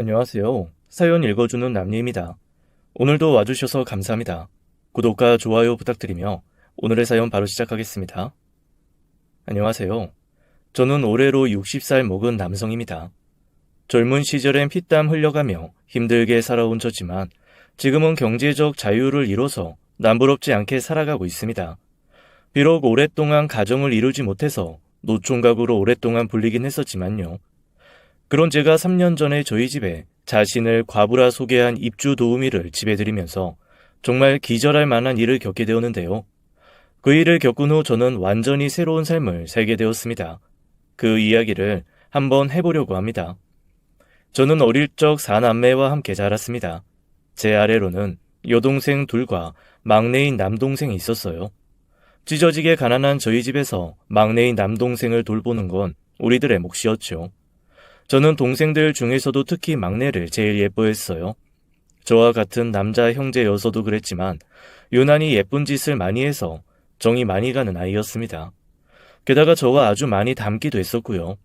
안녕하세요. 사연 읽어주는 남리입니다. 오늘도 와주셔서 감사합니다. 구독과 좋아요 부탁드리며 오늘의 사연 바로 시작하겠습니다. 안녕하세요. 저는 올해로 60살 먹은 남성입니다. 젊은 시절엔 피땀 흘려가며 힘들게 살아온 저지만 지금은 경제적 자유를 이뤄서 남부럽지 않게 살아가고 있습니다. 비록 오랫동안 가정을 이루지 못해서 노총각으로 오랫동안 불리긴 했었지만요. 그런 제가 3년 전에 저희 집에 자신을 과부라 소개한 입주 도우미를 집에 들이면서 정말 기절할 만한 일을 겪게 되었는데요. 그 일을 겪은 후 저는 완전히 새로운 삶을 살게 되었습니다. 그 이야기를 한번 해보려고 합니다. 저는 어릴 적 사남매와 함께 자랐습니다. 제 아래로는 여동생 둘과 막내인 남동생이 있었어요. 찢어지게 가난한 저희 집에서 막내인 남동생을 돌보는 건 우리들의 몫이었죠. 저는 동생들 중에서도 특히 막내를 제일 예뻐했어요. 저와 같은 남자 형제여서도 그랬지만 유난히 예쁜 짓을 많이 해서 정이 많이 가는 아이였습니다. 게다가 저와 아주 많이 닮기도 했었고요.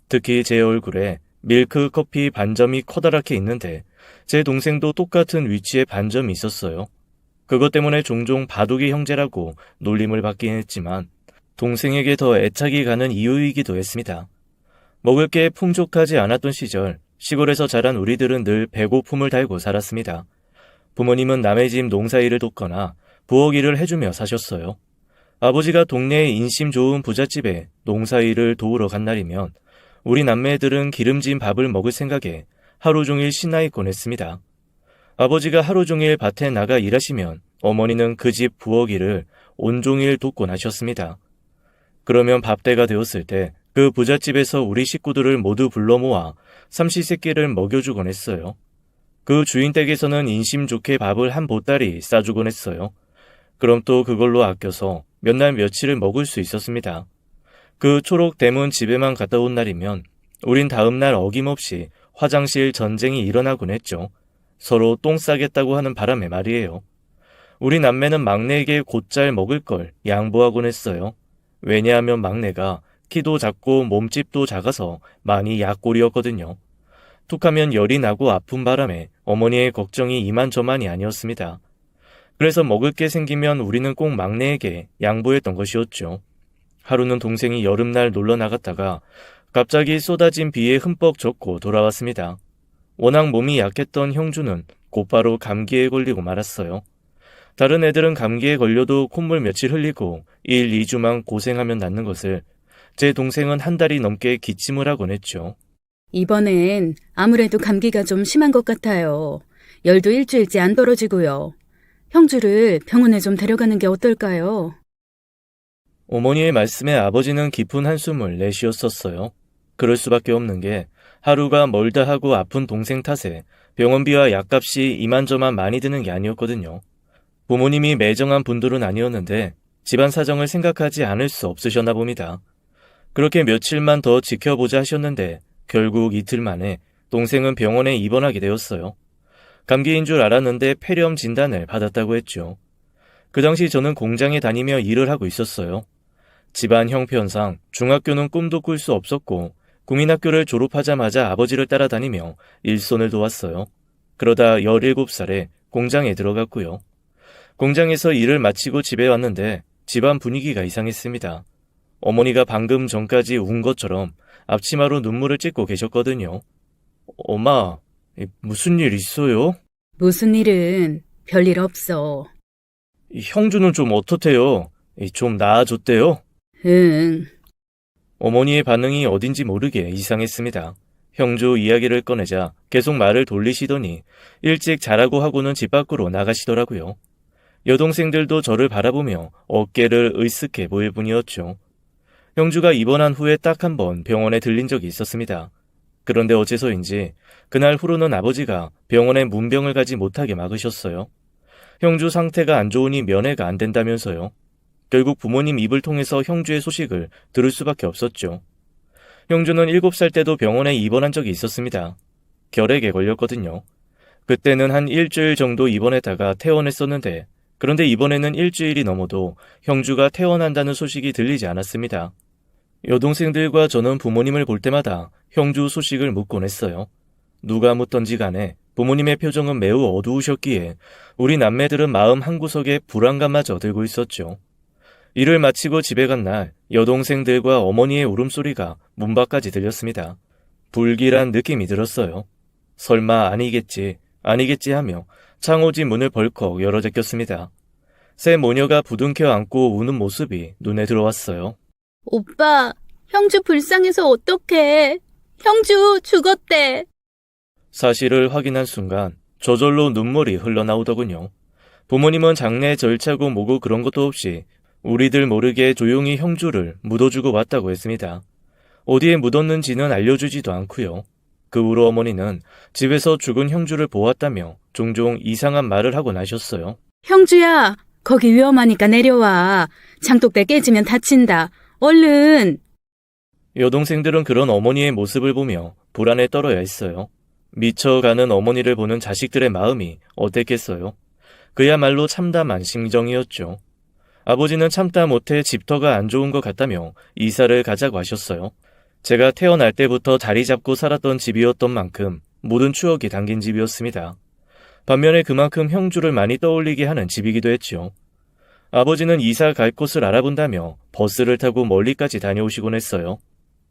특히 제 얼굴에 밀크 커피 반점이 커다랗게 있는데 제 동생도 똑같은 위치에 반점이 있었어요. 그것 때문에 종종 바둑이 형제라고 놀림을 받긴 했지만 동생에게 더 애착이 가는 이유이기도 했습니다. 먹을 게 풍족하지 않았던 시절 시골에서 자란 우리들은 늘 배고픔을 달고 살았습니다. 부모님은 남의 집 농사일을 돕거나 부엌 일을 해주며 사셨어요. 아버지가 동네의 인심 좋은 부잣집에 농사일을 도우러 간 날이면 우리 남매들은 기름진 밥을 먹을 생각에 하루 종일 신나있곤 했습니다. 아버지가 하루 종일 밭에 나가 일하시면 어머니는 그 집 부엌 일을 온종일 돕곤 하셨습니다. 그러면 밥때가 되었을 때 그 부잣집에서 우리 식구들을 모두 불러 모아 삼시세끼를 먹여주곤 했어요. 그 주인 댁에서는 인심 좋게 밥을 한 보따리 싸주곤 했어요. 그럼 또 그걸로 아껴서 몇 날 며칠을 먹을 수 있었습니다. 그 초록 대문 집에만 갔다 온 날이면 우린 다음날 어김없이 화장실 전쟁이 일어나곤 했죠. 서로 똥 싸겠다고 하는 바람에 말이에요. 우리 남매는 막내에게 곧잘 먹을 걸 양보하곤 했어요. 왜냐하면 막내가 키도 작고 몸집도 작아서 많이 약골이었거든요. 툭하면 열이 나고 아픈 바람에 어머니의 걱정이 이만저만이 아니었습니다. 그래서 먹을 게 생기면 우리는 꼭 막내에게 양보했던 것이었죠. 하루는 동생이 여름날 놀러 나갔다가 갑자기 쏟아진 비에 흠뻑 젖고 돌아왔습니다. 워낙 몸이 약했던 형주는 곧바로 감기에 걸리고 말았어요. 다른 애들은 감기에 걸려도 콧물 며칠 흘리고 1, 2주만 고생하면 낫는 것을 제 동생은 한 달이 넘게 기침을 하곤 했죠. 이번엔 아무래도 감기가 좀 심한 것 같아요. 열도 일주일째 안 떨어지고요. 형주를 병원에 좀 데려가는 게 어떨까요? 어머니의 말씀에 아버지는 깊은 한숨을 내쉬었었어요. 그럴 수밖에 없는 게 하루가 멀다 하고 아픈 동생 탓에 병원비와 약값이 이만저만 많이 드는 게 아니었거든요. 부모님이 매정한 분들은 아니었는데 집안 사정을 생각하지 않을 수 없으셨나 봅니다. 그렇게 며칠만 더 지켜보자 하셨는데 결국 이틀 만에 동생은 병원에 입원하게 되었어요. 감기인 줄 알았는데 폐렴 진단을 받았다고 했죠. 그 당시 저는 공장에 다니며 일을 하고 있었어요. 집안 형편상 중학교는 꿈도 꿀 수 없었고 국민학교를 졸업하자마자 아버지를 따라다니며 일손을 도왔어요. 그러다 17살에 공장에 들어갔고요. 공장에서 일을 마치고 집에 왔는데 집안 분위기가 이상했습니다. 어머니가 방금 전까지 운 것처럼 앞치마로 눈물을 찢고 계셨거든요. 엄마, 무슨 일 있어요? 무슨 일은 별일 없어. 형주는 좀 어떻대요? 좀 나아졌대요? 응. 어머니의 반응이 어딘지 모르게 이상했습니다. 형주 이야기를 꺼내자 계속 말을 돌리시더니 일찍 자라고 하고는 집 밖으로 나가시더라고요. 여동생들도 저를 바라보며 어깨를 으쓱해 보일 뿐이었죠. 형주가 입원한 후에 딱 한 번 병원에 들린 적이 있었습니다. 그런데 어째서인지 그날 후로는 아버지가 병원에 문병을 가지 못하게 막으셨어요. 형주 상태가 안 좋으니 면회가 안 된다면서요. 결국 부모님 입을 통해서 형주의 소식을 들을 수밖에 없었죠. 형주는 7살 때도 병원에 입원한 적이 있었습니다. 결핵에 걸렸거든요. 그때는 한 일주일 정도 입원했다가 퇴원했었는데 그런데 이번에는 일주일이 넘어도 형주가 퇴원한다는 소식이 들리지 않았습니다. 여동생들과 저는 부모님을 볼 때마다 형주 소식을 묻곤 했어요. 누가 묻던지 간에 부모님의 표정은 매우 어두우셨기에 우리 남매들은 마음 한구석에 불안감마저 들고 있었죠. 일을 마치고 집에 간 날 여동생들과 어머니의 울음소리가 문 밖까지 들렸습니다. 불길한 느낌이 들었어요. 설마 아니겠지 하며 창호지 문을 벌컥 열어 제꼈습니다. 새 모녀가 부둥켜 안고 우는 모습이 눈에 들어왔어요. 오빠, 형주 불쌍해서 어떡해. 형주 죽었대. 사실을 확인한 순간 저절로 눈물이 흘러나오더군요. 부모님은 장례 절차고 뭐고 그런 것도 없이 우리들 모르게 조용히 형주를 묻어주고 왔다고 했습니다. 어디에 묻었는지는 알려주지도 않고요. 그 후로 어머니는 집에서 죽은 형주를 보았다며 종종 이상한 말을 하곤 하셨어요. 형주야, 거기 위험하니까 내려와. 장독대 깨지면 다친다. 얼른. 여동생들은 그런 어머니의 모습을 보며 불안에 떨어야 했어요. 미쳐가는 어머니를 보는 자식들의 마음이 어땠겠어요. 그야말로 참담한 심정이었죠. 아버지는 참다 못해 집터가 안 좋은 것 같다며 이사를 가자고 하셨어요. 제가 태어날 때부터 자리 잡고 살았던 집이었던 만큼 모든 추억이 담긴 집이었습니다. 반면에 그만큼 형주를 많이 떠올리게 하는 집이기도 했죠. 아버지는 이사 갈 곳을 알아본다며 버스를 타고 멀리까지 다녀오시곤 했어요.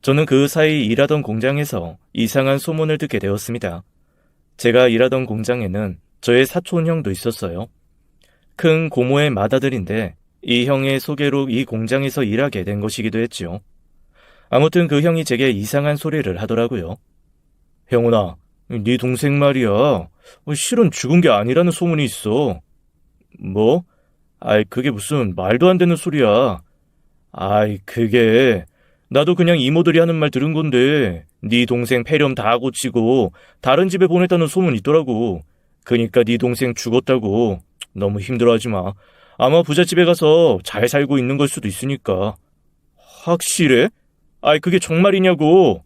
저는 그 사이 일하던 공장에서 이상한 소문을 듣게 되었습니다. 제가 일하던 공장에는 저의 사촌 형도 있었어요. 큰 고모의 맏아들인데 이 형의 소개로 이 공장에서 일하게 된 것이기도 했죠. 아무튼 그 형이 제게 이상한 소리를 하더라고요. 형훈아, 네 동생 말이야. 실은 죽은 게 아니라는 소문이 있어. 뭐? 그게 무슨 말도 안 되는 소리야. 그게 나도 그냥 이모들이 하는 말 들은 건데 네 동생 폐렴 다 고치고 다른 집에 보냈다는 소문이 있더라고. 그니까 네 동생 죽었다고. 너무 힘들어하지 마. 아마 부잣집에 가서 잘 살고 있는 걸 수도 있으니까. 확실해? 그게 정말이냐고.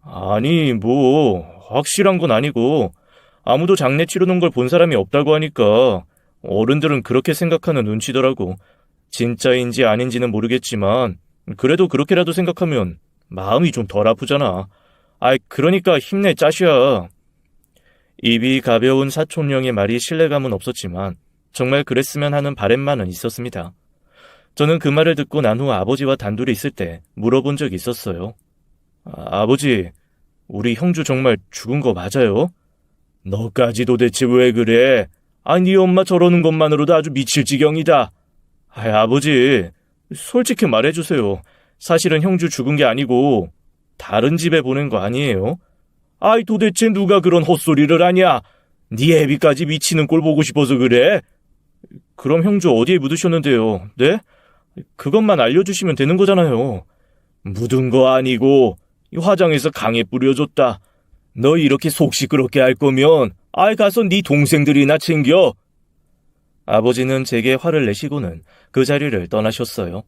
아니, 확실한 건 아니고 아무도 장례 치르는 걸 본 사람이 없다고 하니까 어른들은 그렇게 생각하는 눈치더라고. 진짜인지 아닌지는 모르겠지만 그래도 그렇게라도 생각하면 마음이 좀 덜 아프잖아. 그러니까 힘내, 짜시야. 입이 가벼운 사촌형의 말이 신뢰감은 없었지만 정말 그랬으면 하는 바람만은 있었습니다. 저는 그 말을 듣고 난 후 아버지와 단둘이 있을 때 물어본 적이 있었어요. 아버지, 우리 형주 정말 죽은 거 맞아요? 너까지 도대체 왜 그래? 네 엄마 저러는 것만으로도 아주 미칠 지경이다. 아버지, 솔직히 말해주세요. 사실은 형주 죽은 게 아니고 다른 집에 보낸 거 아니에요? 도대체 누가 그런 헛소리를 하냐? 네 애비까지 미치는 꼴 보고 싶어서 그래? 그럼 형주 어디에 묻으셨는데요? 네? 그것만 알려주시면 되는 거잖아요. 묻은 거 아니고 화장해서 강에 뿌려줬다. 너 이렇게 속 시끄럽게 할 거면 가서 네 동생들이나 챙겨. 아버지는 제게 화를 내시고는 그 자리를 떠나셨어요.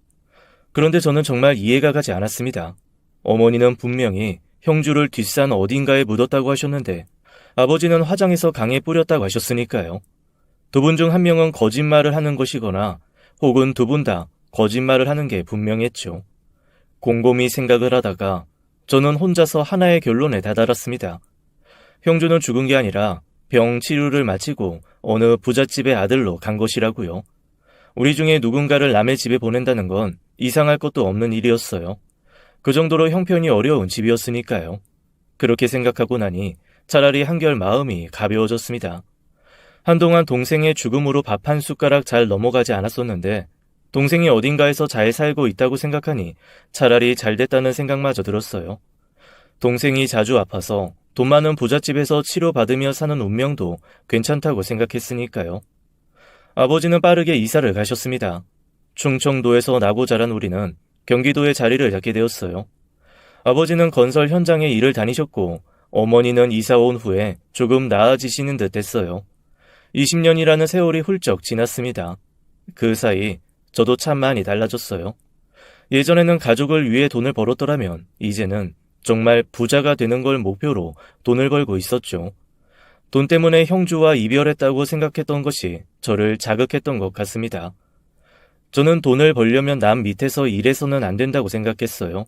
그런데 저는 정말 이해가 가지 않았습니다. 어머니는 분명히 형주를 뒷산 어딘가에 묻었다고 하셨는데 아버지는 화장해서 강에 뿌렸다고 하셨으니까요. 두 분 중 한 명은 거짓말을 하는 것이거나 혹은 두 분 다 거짓말을 하는 게 분명했죠. 곰곰이 생각을 하다가 저는 혼자서 하나의 결론에 다다랐습니다. 형주는 죽은 게 아니라 병 치료를 마치고 어느 부잣집의 아들로 간 것이라고요. 우리 중에 누군가를 남의 집에 보낸다는 건 이상할 것도 없는 일이었어요. 그 정도로 형편이 어려운 집이었으니까요. 그렇게 생각하고 나니 차라리 한결 마음이 가벼워졌습니다. 한동안 동생의 죽음으로 밥 한 숟가락 잘 넘어가지 않았었는데 동생이 어딘가에서 잘 살고 있다고 생각하니 차라리 잘 됐다는 생각마저 들었어요. 동생이 자주 아파서 돈 많은 부잣집에서 치료받으며 사는 운명도 괜찮다고 생각했으니까요. 아버지는 빠르게 이사를 가셨습니다. 충청도에서 나고 자란 우리는 경기도에 자리를 잡게 되었어요. 아버지는 건설 현장에 일을 다니셨고 어머니는 이사 온 후에 조금 나아지시는 듯 했어요. 20년이라는 세월이 훌쩍 지났습니다. 그 사이 저도 참 많이 달라졌어요. 예전에는 가족을 위해 돈을 벌었더라면 이제는 정말 부자가 되는 걸 목표로 돈을 벌고 있었죠. 돈 때문에 형주와 이별했다고 생각했던 것이 저를 자극했던 것 같습니다. 저는 돈을 벌려면 남 밑에서 일해서는 안 된다고 생각했어요.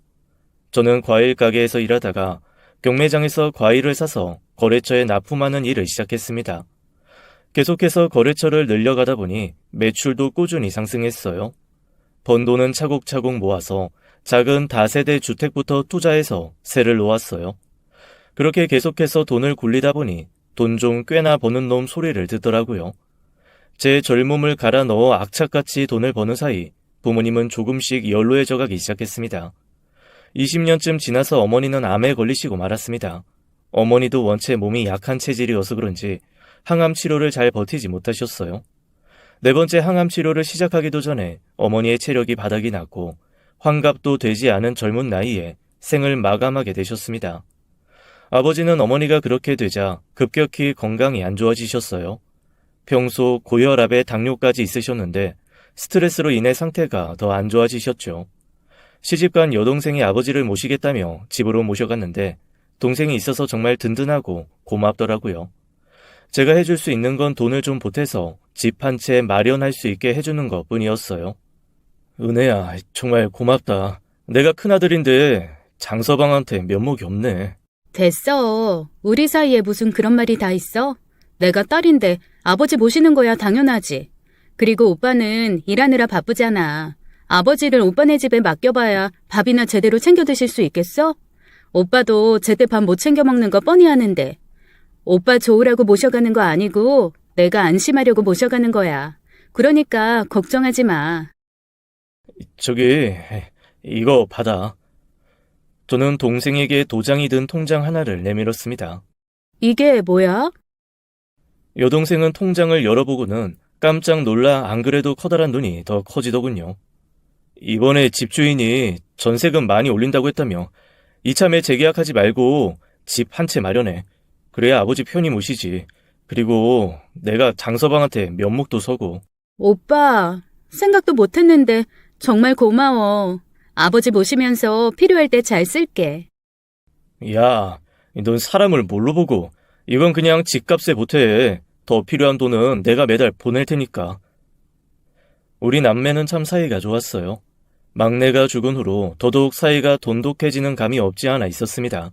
저는 과일 가게에서 일하다가 경매장에서 과일을 사서 거래처에 납품하는 일을 시작했습니다. 계속해서 거래처를 늘려가다 보니 매출도 꾸준히 상승했어요. 번 돈은 차곡차곡 모아서 작은 다세대 주택부터 투자해서 세를 놓았어요. 그렇게 계속해서 돈을 굴리다 보니 돈 좀 꽤나 버는 놈 소리를 듣더라고요. 제 젊음을 갈아 넣어 악착같이 돈을 버는 사이 부모님은 조금씩 연로해져 가기 시작했습니다. 20년쯤 지나서 어머니는 암에 걸리시고 말았습니다. 어머니도 원체 몸이 약한 체질이어서 그런지 항암 치료를 잘 버티지 못하셨어요. 네 번째 항암 치료를 시작하기도 전에 어머니의 체력이 바닥이 났고 환갑도 되지 않은 젊은 나이에 생을 마감하게 되셨습니다. 아버지는 어머니가 그렇게 되자 급격히 건강이 안 좋아지셨어요. 평소 고혈압에 당뇨까지 있으셨는데 스트레스로 인해 상태가 더 안 좋아지셨죠. 시집간 여동생이 아버지를 모시겠다며 집으로 모셔갔는데 동생이 있어서 정말 든든하고 고맙더라고요. 제가 해줄 수 있는 건 돈을 좀 보태서 집 한 채 마련할 수 있게 해주는 것 뿐이었어요. 은혜야, 정말 고맙다. 내가 큰아들인데 장서방한테 면목이 없네. 됐어. 우리 사이에 무슨 그런 말이 다 있어? 내가 딸인데 아버지 모시는 거야 당연하지. 그리고 오빠는 일하느라 바쁘잖아. 아버지를 오빠네 집에 맡겨봐야 밥이나 제대로 챙겨 드실 수 있겠어? 오빠도 제때 밥 못 챙겨 먹는 거 뻔히 아는데. 오빠 좋으라고 모셔가는 거 아니고 내가 안심하려고 모셔가는 거야. 그러니까 걱정하지 마. 저기, 이거 받아. 저는 동생에게 도장이 든 통장 하나를 내밀었습니다. 이게 뭐야? 여동생은 통장을 열어보고는 깜짝 놀라 안 그래도 커다란 눈이 더 커지더군요. 이번에 집주인이 전세금 많이 올린다고 했다며 이참에 재계약하지 말고 집 한 채 마련해. 그래야 아버지 편히 모시지. 그리고 내가 장서방한테 면목도 서고. 오빠, 생각도 못했는데 정말 고마워. 아버지 모시면서 필요할 때 잘 쓸게. 야, 넌 사람을 뭘로 보고. 이건 그냥 집값에 보태. 더 필요한 돈은 내가 매달 보낼 테니까. 우리 남매는 참 사이가 좋았어요. 막내가 죽은 후로 더더욱 사이가 돈독해지는 감이 없지 않아 있었습니다.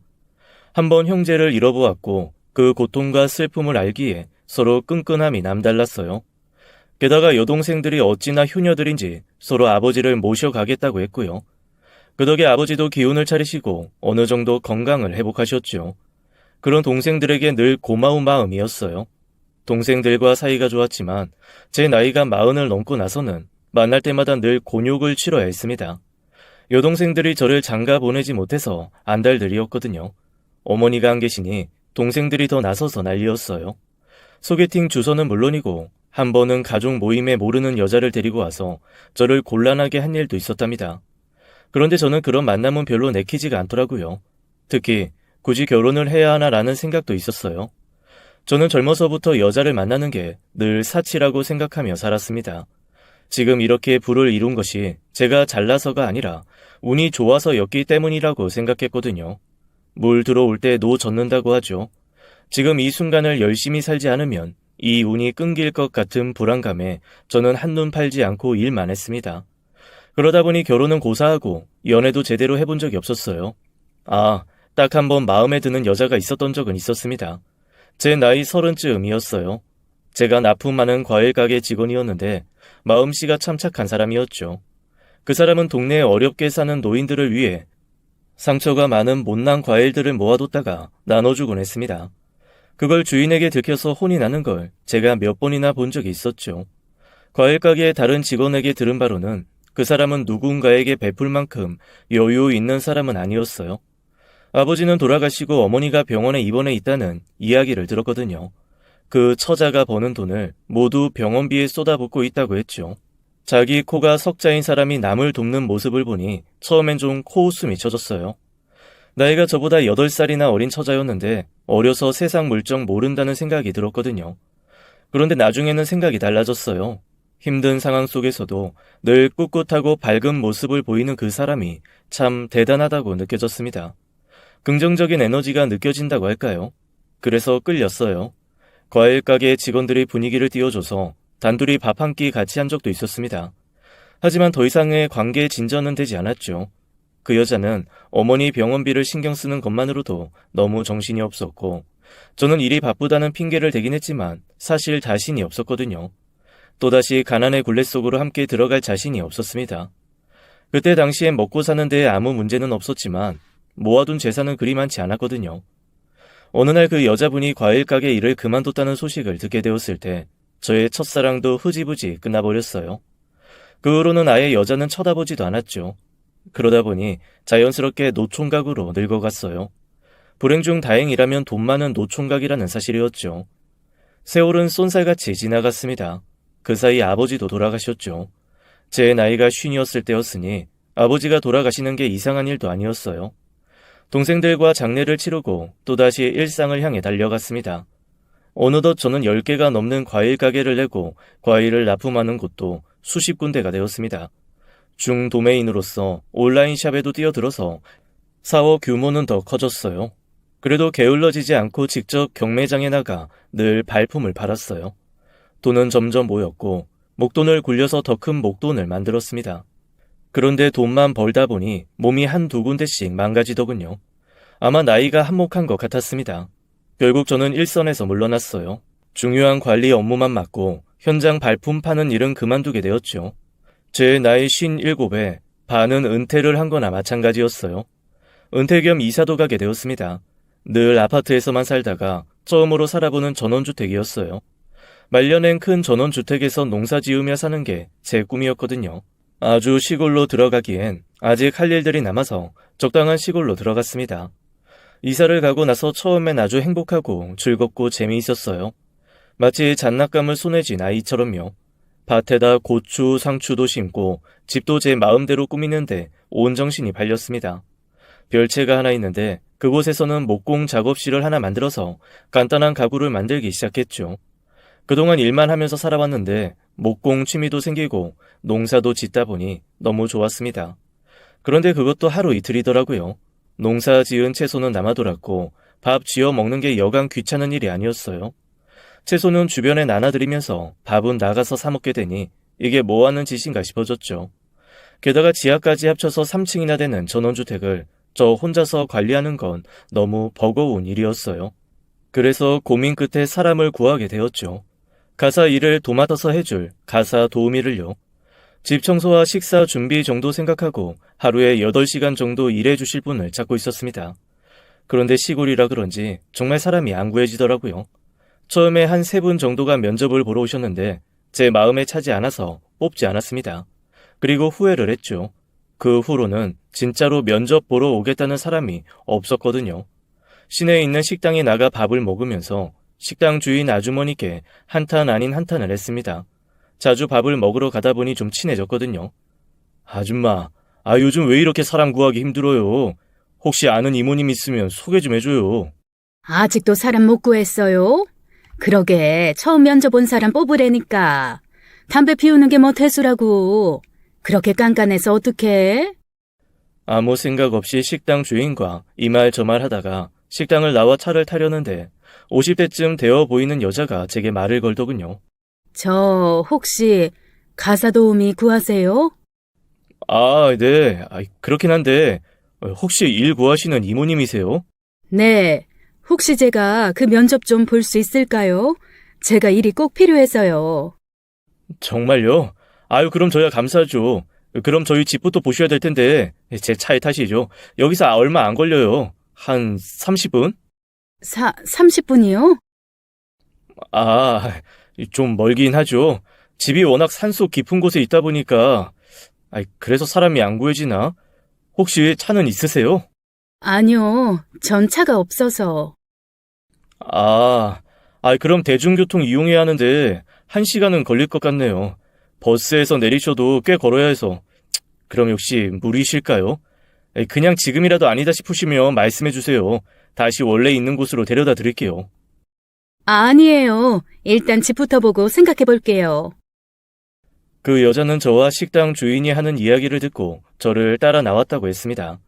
한번 형제를 잃어보았고 그 고통과 슬픔을 알기에 서로 끈끈함이 남달랐어요. 게다가 여동생들이 어찌나 효녀들인지 서로 아버지를 모셔가겠다고 했고요. 그 덕에 아버지도 기운을 차리시고 어느 정도 건강을 회복하셨죠. 그런 동생들에게 늘 고마운 마음이었어요. 동생들과 사이가 좋았지만 제 나이가 40을 넘고 나서는 만날 때마다 늘 곤욕을 치러야 했습니다. 여동생들이 저를 장가 보내지 못해서 안달들이었거든요. 어머니가 안 계시니 동생들이 더 나서서 난리였어요. 소개팅 주소는 물론이고 한 번은 가족 모임에 모르는 여자를 데리고 와서 저를 곤란하게 한 일도 있었답니다. 그런데 저는 그런 만남은 별로 내키지가 않더라고요. 특히 굳이 결혼을 해야 하나라는 생각도 있었어요. 저는 젊어서부터 여자를 만나는 게 늘 사치라고 생각하며 살았습니다. 지금 이렇게 부를 이룬 것이 제가 잘나서가 아니라 운이 좋아서였기 때문이라고 생각했거든요. 물 들어올 때 노 젓는다고 하죠. 지금 이 순간을 열심히 살지 않으면 이 운이 끊길 것 같은 불안감에 저는 한눈 팔지 않고 일만 했습니다. 그러다 보니 결혼은 고사하고 연애도 제대로 해본 적이 없었어요. 딱 한 번 마음에 드는 여자가 있었던 적은 있었습니다. 제 나이 30쯤이었어요. 제가 납품하는 과일 가게 직원이었는데 마음씨가 참 착한 사람이었죠. 그 사람은 동네에 어렵게 사는 노인들을 위해 상처가 많은 못난 과일들을 모아뒀다가 나눠주곤 했습니다. 그걸 주인에게 들켜서 혼이 나는 걸 제가 몇 번이나 본 적이 있었죠. 과일 가게의 다른 직원에게 들은 바로는 그 사람은 누군가에게 베풀 만큼 여유 있는 사람은 아니었어요. 아버지는 돌아가시고 어머니가 병원에 입원해 있다는 이야기를 들었거든요. 그 처자가 버는 돈을 모두 병원비에 쏟아붓고 있다고 했죠. 자기 코가 석자인 사람이 남을 돕는 모습을 보니 처음엔 좀 코웃음이 쳐졌어요. 나이가 저보다 8살이나 어린 처자였는데 어려서 세상 물정 모른다는 생각이 들었거든요. 그런데 나중에는 생각이 달라졌어요. 힘든 상황 속에서도 늘 꿋꿋하고 밝은 모습을 보이는 그 사람이 참 대단하다고 느껴졌습니다. 긍정적인 에너지가 느껴진다고 할까요? 그래서 끌렸어요. 과일 가게 직원들이 분위기를 띄워줘서 단둘이 밥 한 끼 같이 한 적도 있었습니다. 하지만 더 이상의 관계 진전은 되지 않았죠. 그 여자는 어머니 병원비를 신경 쓰는 것만으로도 너무 정신이 없었고 저는 일이 바쁘다는 핑계를 대긴 했지만 사실 자신이 없었거든요. 또다시 가난의 굴레 속으로 함께 들어갈 자신이 없었습니다. 그때 당시엔 먹고 사는 데에 아무 문제는 없었지만 모아둔 재산은 그리 많지 않았거든요. 어느 날 그 여자분이 과일 가게 일을 그만뒀다는 소식을 듣게 되었을 때 저의 첫사랑도 흐지부지 끝나버렸어요. 그 후로는 아예 여자는 쳐다보지도 않았죠. 그러다 보니 자연스럽게 노총각으로 늙어갔어요. 불행 중 다행이라면 돈 많은 노총각이라는 사실이었죠. 세월은 쏜살같이 지나갔습니다. 그 사이 아버지도 돌아가셨죠. 제 나이가 50이었을 때였으니 아버지가 돌아가시는 게 이상한 일도 아니었어요. 동생들과 장례를 치르고 또다시 일상을 향해 달려갔습니다. 어느덧 저는 10개가 넘는 과일 가게를 내고 과일을 납품하는 곳도 수십 군데가 되었습니다. 중도매인으로서 온라인 샵에도 뛰어들어서 사업 규모는 더 커졌어요. 그래도 게을러지지 않고 직접 경매장에 나가 늘 발품을 팔았어요. 돈은 점점 모였고 목돈을 굴려서 더 큰 목돈을 만들었습니다. 그런데 돈만 벌다 보니 몸이 한두 군데씩 망가지더군요. 아마 나이가 한몫한 것 같았습니다. 결국 저는 일선에서 물러났어요. 중요한 관리 업무만 맡고 현장 발품 파는 일은 그만두게 되었죠. 제 나이 57에 반은 은퇴를 한 거나 마찬가지였어요. 은퇴 겸 이사도 가게 되었습니다. 늘 아파트에서만 살다가 처음으로 살아보는 전원주택이었어요. 말년엔 큰 전원주택에서 농사 지으며 사는 게 제 꿈이었거든요. 아주 시골로 들어가기엔 아직 할 일들이 남아서 적당한 시골로 들어갔습니다. 이사를 가고 나서 처음엔 아주 행복하고 즐겁고 재미있었어요. 마치 장난감을 손에 쥔 아이처럼요. 밭에다 고추, 상추도 심고 집도 제 마음대로 꾸미는데 온 정신이 발렸습니다. 별채가 하나 있는데 그곳에서는 목공 작업실을 하나 만들어서 간단한 가구를 만들기 시작했죠. 그동안 일만 하면서 살아왔는데 목공 취미도 생기고 농사도 짓다 보니 너무 좋았습니다. 그런데 그것도 하루 이틀이더라고요. 농사 지은 채소는 남아돌았고 밥 지어 먹는 게 여간 귀찮은 일이 아니었어요. 채소는 주변에 나눠드리면서 밥은 나가서 사 먹게 되니 이게 뭐하는 짓인가 싶어졌죠. 게다가 지하까지 합쳐서 3층이나 되는 전원주택을 저 혼자서 관리하는 건 너무 버거운 일이었어요. 그래서 고민 끝에 사람을 구하게 되었죠. 가사 일을 도맡아서 해줄 가사 도우미를요. 집 청소와 식사 준비 정도 생각하고 하루에 8시간 정도 일해주실 분을 찾고 있었습니다. 그런데 시골이라 그런지 정말 사람이 안 구해지더라고요. 처음에 한 3분 정도가 면접을 보러 오셨는데 제 마음에 차지 않아서 뽑지 않았습니다. 그리고 후회를 했죠. 그 후로는 진짜로 면접 보러 오겠다는 사람이 없었거든요. 시내에 있는 식당에 나가 밥을 먹으면서 식당 주인 아주머니께 한탄 아닌 한탄을 했습니다. 자주 밥을 먹으러 가다 보니 좀 친해졌거든요. 아줌마, 요즘 왜 이렇게 사람 구하기 힘들어요? 혹시 아는 이모님 있으면 소개 좀 해줘요. 아직도 사람 못 구했어요? 그러게 처음 면접 온 사람 뽑으래니까. 담배 피우는 게 뭐 대수라고. 그렇게 깐깐해서 어떡해? 아무 생각 없이 식당 주인과 이 말 저 말 하다가 식당을 나와 차를 타려는데 50대쯤 되어 보이는 여자가 제게 말을 걸더군요. 저 혹시 가사 도우미 구하세요? 네. 그렇긴 한데 혹시 일 구하시는 이모님이세요? 네. 혹시 제가 그 면접 좀 볼 수 있을까요? 제가 일이 꼭 필요해서요. 정말요? 그럼 저야 감사하죠. 그럼 저희 집부터 보셔야 될 텐데 제 차에 타시죠. 여기서 얼마 안 걸려요. 한 30분? 30분이요? 좀 멀긴 하죠. 집이 워낙 산속 깊은 곳에 있다 보니까 그래서 사람이 안 구해지나? 혹시 차는 있으세요? 아니요. 전 차가 없어서. 그럼 대중교통 이용해야 하는데 1시간은 걸릴 것 같네요. 버스에서 내리셔도 꽤 걸어야 해서. 그럼 역시 무리실까요? 그냥 지금이라도 아니다 싶으시면 말씀해 주세요. 다시 원래 있는 곳으로 데려다 드릴게요. 아니에요. 일단 집부터 보고 생각해 볼게요. 그 여자는 저와 식당 주인이 하는 이야기를 듣고 저를 따라 나왔다고 했습니다.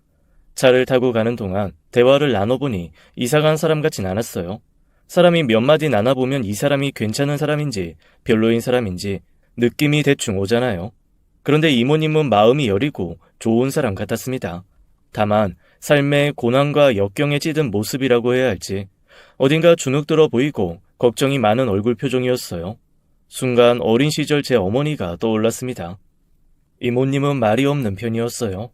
차를 타고 가는 동안 대화를 나눠보니 이사간 사람 같진 않았어요. 사람이 몇 마디 나눠보면 이 사람이 괜찮은 사람인지 별로인 사람인지 느낌이 대충 오잖아요. 그런데 이모님은 마음이 여리고 좋은 사람 같았습니다. 다만 삶의 고난과 역경에 찌든 모습이라고 해야 할지 어딘가 주눅 들어 보이고 걱정이 많은 얼굴 표정이었어요. 순간 어린 시절 제 어머니가 떠올랐습니다. 이모님은 말이 없는 편이었어요.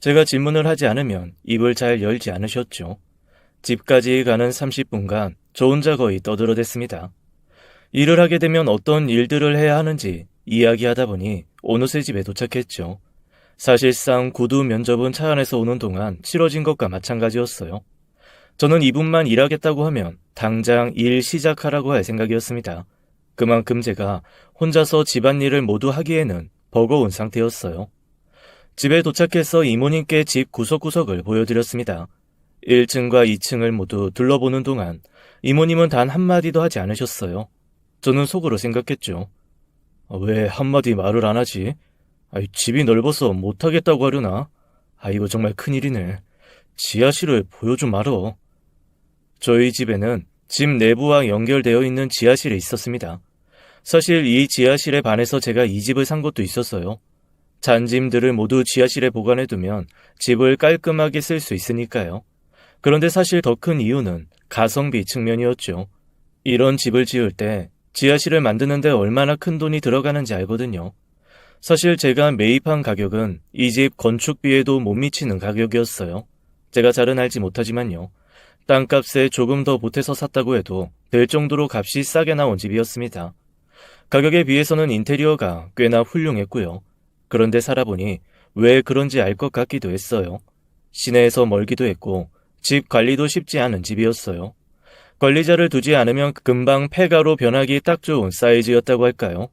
제가 질문을 하지 않으면 입을 잘 열지 않으셨죠. 집까지 가는 30분간 저 혼자 거의 떠들어댔습니다. 일을 하게 되면 어떤 일들을 해야 하는지 이야기하다 보니 어느새 집에 도착했죠. 사실상 구두 면접은 차 안에서 오는 동안 치러진 것과 마찬가지였어요. 저는 2분만 일하겠다고 하면 당장 일 시작하라고 할 생각이었습니다. 그만큼 제가 혼자서 집안일을 모두 하기에는 버거운 상태였어요. 집에 도착해서 이모님께 집 구석구석을 보여드렸습니다. 1층과 2층을 모두 둘러보는 동안 이모님은 단 한마디도 하지 않으셨어요. 저는 속으로 생각했죠. 왜 한마디 말을 안 하지? 집이 넓어서 못하겠다고 하려나? 이거 정말 큰일이네. 지하실을 보여좀 말어. 저희 집에는 집 내부와 연결되어 있는 지하실이 있었습니다. 사실 이 지하실에 반해서 제가 이 집을 산 것도 있었어요. 잔짐들을 모두 지하실에 보관해두면 집을 깔끔하게 쓸 수 있으니까요. 그런데 사실 더 큰 이유는 가성비 측면이었죠. 이런 집을 지을 때 지하실을 만드는데 얼마나 큰 돈이 들어가는지 알거든요. 사실 제가 매입한 가격은 이 집 건축비에도 못 미치는 가격이었어요. 제가 잘은 알지 못하지만요. 땅값에 조금 더 보태서 샀다고 해도 될 정도로 값이 싸게 나온 집이었습니다. 가격에 비해서는 인테리어가 꽤나 훌륭했고요. 그런데 살아보니 왜 그런지 알 것 같기도 했어요. 시내에서 멀기도 했고 집 관리도 쉽지 않은 집이었어요. 관리자를 두지 않으면 금방 폐가로 변하기 딱 좋은 사이즈였다고 할까요?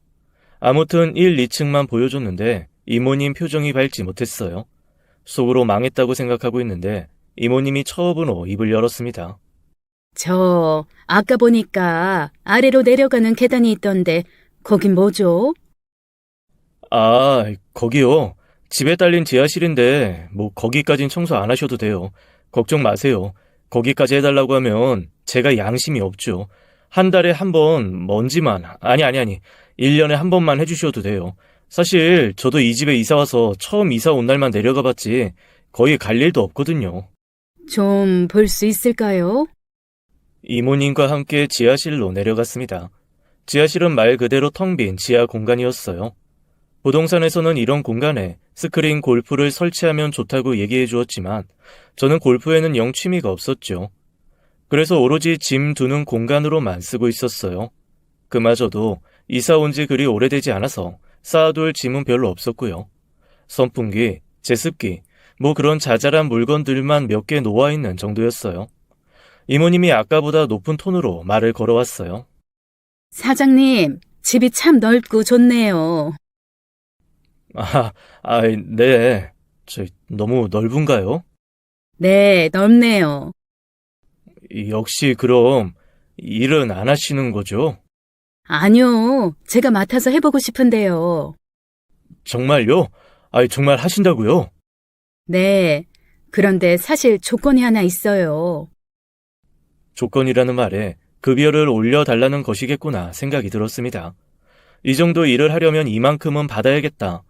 아무튼 1, 2층만 보여줬는데 이모님 표정이 밝지 못했어요. 속으로 망했다고 생각하고 있는데 이모님이 처음으로 입을 열었습니다. 아까 보니까 아래로 내려가는 계단이 있던데 거긴 뭐죠? 거기요. 집에 딸린 지하실인데 거기까진 청소 안 하셔도 돼요. 걱정 마세요. 거기까지 해달라고 하면 제가 양심이 없죠. 한 달에 한 번 먼지만, 아니. 1년에 한 번만 해주셔도 돼요. 사실 저도 이 집에 이사와서 처음 이사 온 날만 내려가 봤지 거의 갈 일도 없거든요. 좀 볼 수 있을까요? 이모님과 함께 지하실로 내려갔습니다. 지하실은 말 그대로 텅 빈 지하 공간이었어요. 부동산에서는 이런 공간에 스크린 골프를 설치하면 좋다고 얘기해 주었지만 저는 골프에는 영 취미가 없었죠. 그래서 오로지 짐 두는 공간으로만 쓰고 있었어요. 그마저도 이사 온 지 그리 오래되지 않아서 쌓아둘 짐은 별로 없었고요. 선풍기, 제습기, 그런 자잘한 물건들만 몇 개 놓아있는 정도였어요. 이모님이 아까보다 높은 톤으로 말을 걸어왔어요. 사장님, 집이 참 넓고 좋네요. 네. 너무 넓은가요? 네, 넓네요. 역시 그럼 일은 안 하시는 거죠? 아니요, 제가 맡아서 해보고 싶은데요. 정말요? 정말 하신다고요? 네, 그런데 사실 조건이 하나 있어요. 조건이라는 말에 급여를 올려달라는 것이겠구나 생각이 들었습니다. 이 정도 일을 하려면 이만큼은 받아야겠다.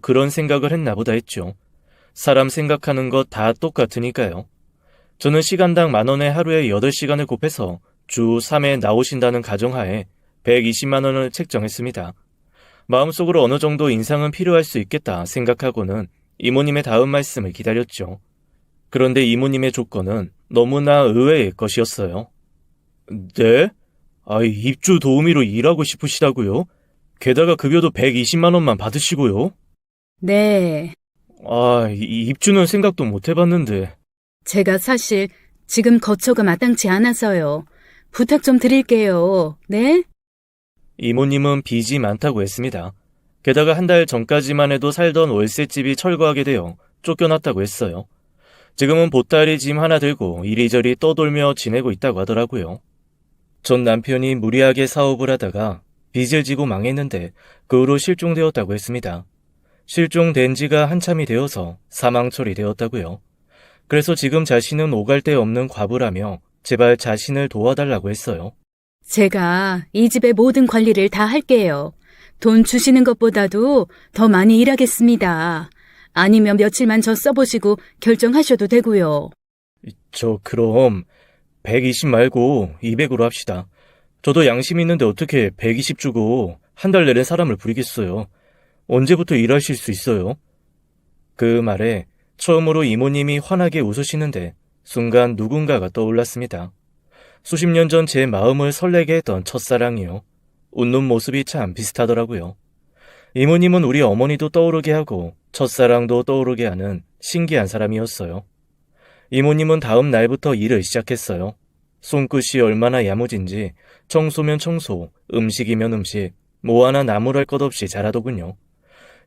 그런 생각을 했나 보다 했죠. 사람 생각하는 것 다 똑같으니까요. 저는 시간당 10,000원에 하루에 8시간을 곱해서 주 3회 나오신다는 가정하에 120만 원을 책정했습니다. 마음속으로 어느 정도 인상은 필요할 수 있겠다 생각하고는 이모님의 다음 말씀을 기다렸죠. 그런데 이모님의 조건은 너무나 의외의 것이었어요. 네? 입주 도우미로 일하고 싶으시다고요? 게다가 급여도 120만 원만 받으시고요? 네, 입주는 생각도 못 해봤는데. 제가 사실 지금 거처가 마땅치 않아서요. 부탁 좀 드릴게요. 네? 이모님은 빚이 많다고 했습니다. 게다가 한 달 전까지만 해도 살던 월세집이 철거하게 되어 쫓겨났다고 했어요. 지금은 보따리 짐 하나 들고 이리저리 떠돌며 지내고 있다고 하더라고요. 전 남편이 무리하게 사업을 하다가 빚을 지고 망했는데 그 후로 실종되었다고 했습니다. 실종된 지가 한참이 되어서 사망 처리되었다고요. 그래서 지금 자신은 오갈 데 없는 과부라며 제발 자신을 도와달라고 했어요. 제가 이 집의 모든 관리를 다 할게요. 돈 주시는 것보다도 더 많이 일하겠습니다. 아니면 며칠만 저 써보시고 결정하셔도 되고요. 그럼 120 말고 200으로 합시다. 저도 양심 있는데 어떻게 120 주고 한 달 내내 사람을 부리겠어요. 언제부터 일하실 수 있어요? 그 말에 처음으로 이모님이 환하게 웃으시는데 순간 누군가가 떠올랐습니다. 수십 년 전 제 마음을 설레게 했던 첫사랑이요. 웃는 모습이 참 비슷하더라고요. 이모님은 우리 어머니도 떠오르게 하고 첫사랑도 떠오르게 하는 신기한 사람이었어요. 이모님은 다음 날부터 일을 시작했어요. 손끝이 얼마나 야무진지 청소면 청소, 음식이면 음식, 뭐 하나 나무랄 것 없이 잘하더군요.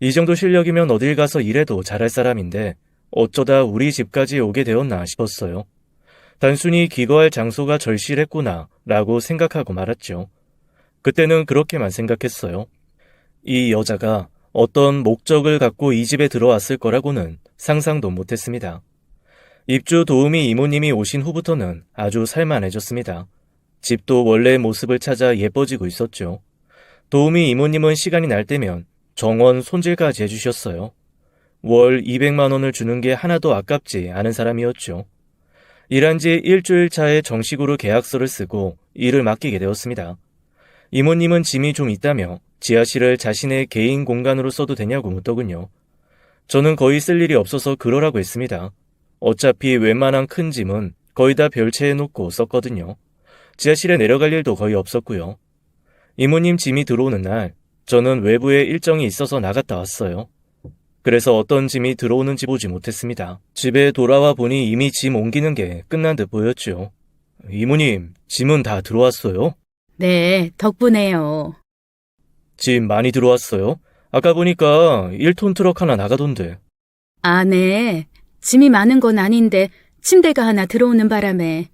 이 정도 실력이면 어딜 가서 일해도 잘할 사람인데 어쩌다 우리 집까지 오게 되었나 싶었어요. 단순히 기거할 장소가 절실했구나 라고 생각하고 말았죠. 그때는 그렇게만 생각했어요. 이 여자가 어떤 목적을 갖고 이 집에 들어왔을 거라고는 상상도 못했습니다. 입주 도우미 이모님이 오신 후부터는 아주 살만해졌습니다. 집도 원래의 모습을 찾아 예뻐지고 있었죠. 도우미 이모님은 시간이 날 때면 정원 손질까지 해주셨어요. 월 200만 원을 주는 게 하나도 아깝지 않은 사람이었죠. 일한 지 일주일 차에 정식으로 계약서를 쓰고 일을 맡기게 되었습니다. 이모님은 짐이 좀 있다며 지하실을 자신의 개인 공간으로 써도 되냐고 묻더군요. 저는 거의 쓸 일이 없어서 그러라고 했습니다. 어차피 웬만한 큰 짐은 거의 다 별채에 놓고 썼거든요. 지하실에 내려갈 일도 거의 없었고요. 이모님 짐이 들어오는 날 저는 외부에 일정이 있어서 나갔다 왔어요. 그래서 어떤 짐이 들어오는지 보지 못했습니다. 집에 돌아와 보니 이미 짐 옮기는 게 끝난 듯 보였죠. 이모님, 짐은 다 들어왔어요? 네, 덕분에요. 짐 많이 들어왔어요? 아까 보니까 1톤 트럭 하나 나가던데. 아, 네. 짐이 많은 건 아닌데 침대가 하나 들어오는 바람에.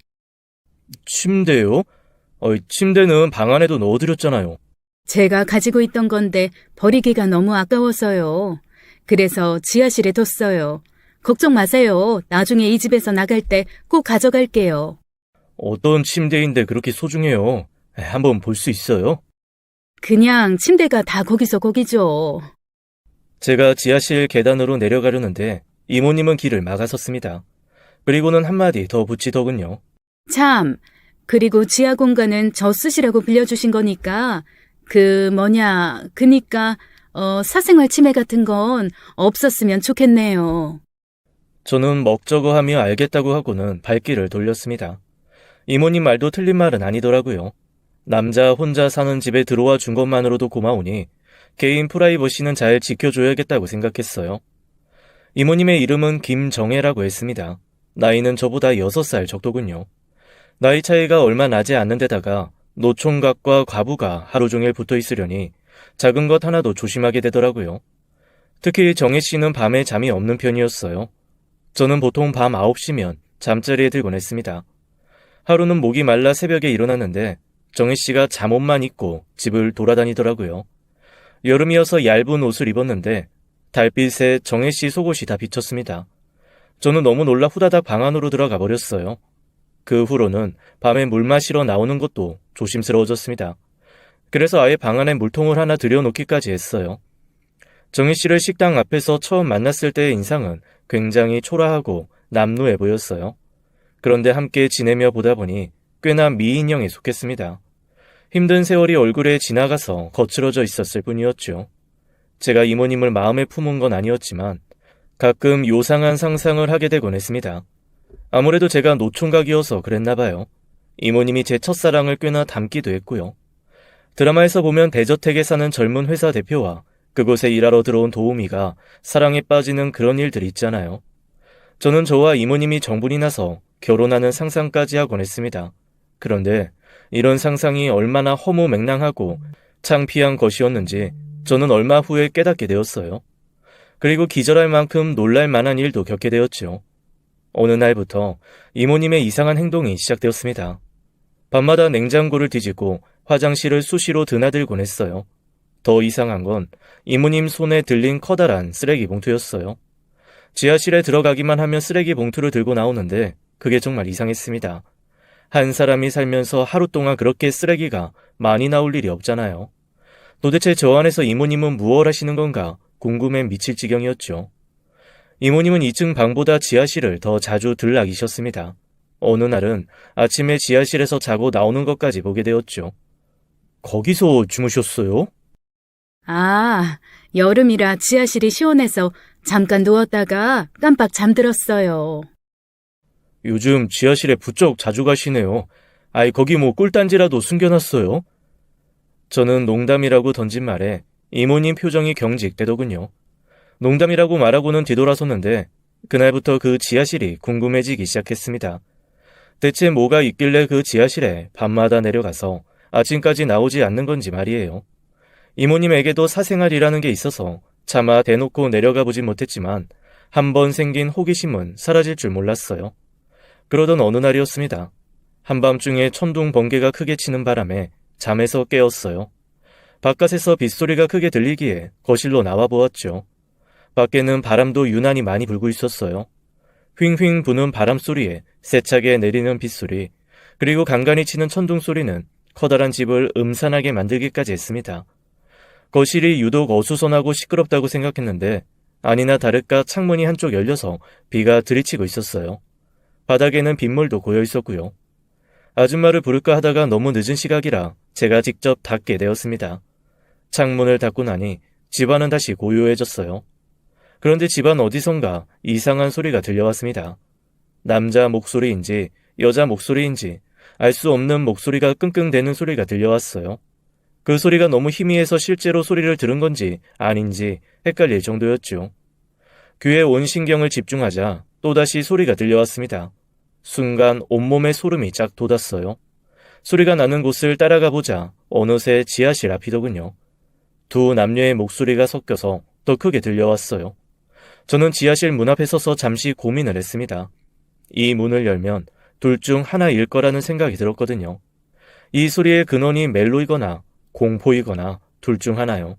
침대요? 침대는 방 안에도 넣어드렸잖아요. 제가 가지고 있던 건데 버리기가 너무 아까워서요. 그래서 지하실에 뒀어요. 걱정 마세요. 나중에 이 집에서 나갈 때 꼭 가져갈게요. 어떤 침대인데 그렇게 소중해요? 한번 볼 수 있어요? 그냥 침대가 다 거기죠. 제가 지하실 계단으로 내려가려는데 이모님은 길을 막아섰습니다. 그리고는 한마디 더 붙이더군요. 참, 그리고 지하 공간은 저 쓰시라고 빌려주신 거니까 그니까 사생활 침해 같은 건 없었으면 좋겠네요. 저는 먹저거하며 알겠다고 하고는 발길을 돌렸습니다. 이모님 말도 틀린 말은 아니더라고요. 남자 혼자 사는 집에 들어와 준 것만으로도 고마우니 개인 프라이버시는 잘 지켜줘야겠다고 생각했어요. 이모님의 이름은 김정혜라고 했습니다. 나이는 저보다 6살 적더군요. 나이 차이가 얼마 나지 않는 데다가 노총각과 과부가 하루 종일 붙어 있으려니 작은 것 하나도 조심하게 되더라고요. 특히 정혜 씨는 밤에 잠이 없는 편이었어요. 저는 보통 밤 9시면 잠자리에 들곤 했습니다. 하루는 목이 말라 새벽에 일어났는데 정혜 씨가 잠옷만 입고 집을 돌아다니더라고요. 여름이어서 얇은 옷을 입었는데 달빛에 정혜 씨 속옷이 다 비쳤습니다. 저는 너무 놀라 후다닥 방 안으로 들어가 버렸어요. 그 후로는 밤에 물 마시러 나오는 것도 조심스러워졌습니다. 그래서 아예 방 안에 물통을 하나 들여놓기까지 했어요. 정희 씨를 식당 앞에서 처음 만났을 때의 인상은 굉장히 초라하고 남루해 보였어요. 그런데 함께 지내며 보다 보니 꽤나 미인형에 속했습니다. 힘든 세월이 얼굴에 지나가서 거칠어져 있었을 뿐이었죠. 제가 이모님을 마음에 품은 건 아니었지만 가끔 요상한 상상을 하게 되곤 했습니다. 아무래도 제가 노총각이어서 그랬나 봐요. 이모님이 제 첫사랑을 꽤나 닮기도 했고요. 드라마에서 보면 대저택에 사는 젊은 회사 대표와 그곳에 일하러 들어온 도우미가 사랑에 빠지는 그런 일들이 있잖아요. 저는 저와 이모님이 정분이 나서 결혼하는 상상까지 하곤 했습니다. 그런데 이런 상상이 얼마나 허무맹랑하고 창피한 것이었는지 저는 얼마 후에 깨닫게 되었어요. 그리고 기절할 만큼 놀랄 만한 일도 겪게 되었죠. 어느 날부터 이모님의 이상한 행동이 시작되었습니다. 밤마다 냉장고를 뒤지고 화장실을 수시로 드나들곤 했어요. 더 이상한 건 이모님 손에 들린 커다란 쓰레기 봉투였어요. 지하실에 들어가기만 하면 쓰레기 봉투를 들고 나오는데 그게 정말 이상했습니다. 한 사람이 살면서 하루 동안 그렇게 쓰레기가 많이 나올 일이 없잖아요. 도대체 저 안에서 이모님은 무엇 하시는 건가 궁금해 미칠 지경이었죠. 이모님은 2층 방보다 지하실을 더 자주 들락이셨습니다. 어느 날은 아침에 지하실에서 자고 나오는 것까지 보게 되었죠. 거기서 주무셨어요? 아, 여름이라 지하실이 시원해서 잠깐 누웠다가 깜빡 잠들었어요. 요즘 지하실에 부쩍 자주 가시네요. 아이, 거기 뭐 꿀단지라도 숨겨놨어요? 저는 농담이라고 던진 말에 이모님 표정이 경직되더군요. 농담이라고 말하고는 뒤돌아섰는데 그날부터 그 지하실이 궁금해지기 시작했습니다. 대체 뭐가 있길래 그 지하실에 밤마다 내려가서 아침까지 나오지 않는 건지 말이에요. 이모님에게도 사생활이라는 게 있어서 차마 대놓고 내려가 보진 못했지만 한번 생긴 호기심은 사라질 줄 몰랐어요. 그러던 어느 날이었습니다. 한밤중에 천둥 번개가 크게 치는 바람에 잠에서 깨었어요. 바깥에서 빗소리가 크게 들리기에 거실로 나와 보았죠. 밖에는 바람도 유난히 많이 불고 있었어요. 휑휑 부는 바람소리에 세차게 내리는 빗소리, 그리고 간간히 치는 천둥소리는 커다란 집을 음산하게 만들기까지 했습니다. 거실이 유독 어수선하고 시끄럽다고 생각했는데 아니나 다를까 창문이 한쪽 열려서 비가 들이치고 있었어요. 바닥에는 빗물도 고여 있었고요. 아줌마를 부를까 하다가 너무 늦은 시각이라 제가 직접 닫게 되었습니다. 창문을 닫고 나니 집안은 다시 고요해졌어요. 그런데 집안 어디선가 이상한 소리가 들려왔습니다. 남자 목소리인지 여자 목소리인지 알 수 없는 목소리가 끙끙대는 소리가 들려왔어요. 그 소리가 너무 희미해서 실제로 소리를 들은 건지 아닌지 헷갈릴 정도였죠. 귀에 온 신경을 집중하자 또다시 소리가 들려왔습니다. 순간 온몸에 소름이 쫙 돋았어요. 소리가 나는 곳을 따라가 보자 어느새 지하실 앞이더군요. 두 남녀의 목소리가 섞여서 더 크게 들려왔어요. 저는 지하실 문 앞에 서서 잠시 고민을 했습니다. 이 문을 열면 둘 중 하나일 거라는 생각이 들었거든요. 이 소리의 근원이 멜로이거나 공포이거나 둘 중 하나요.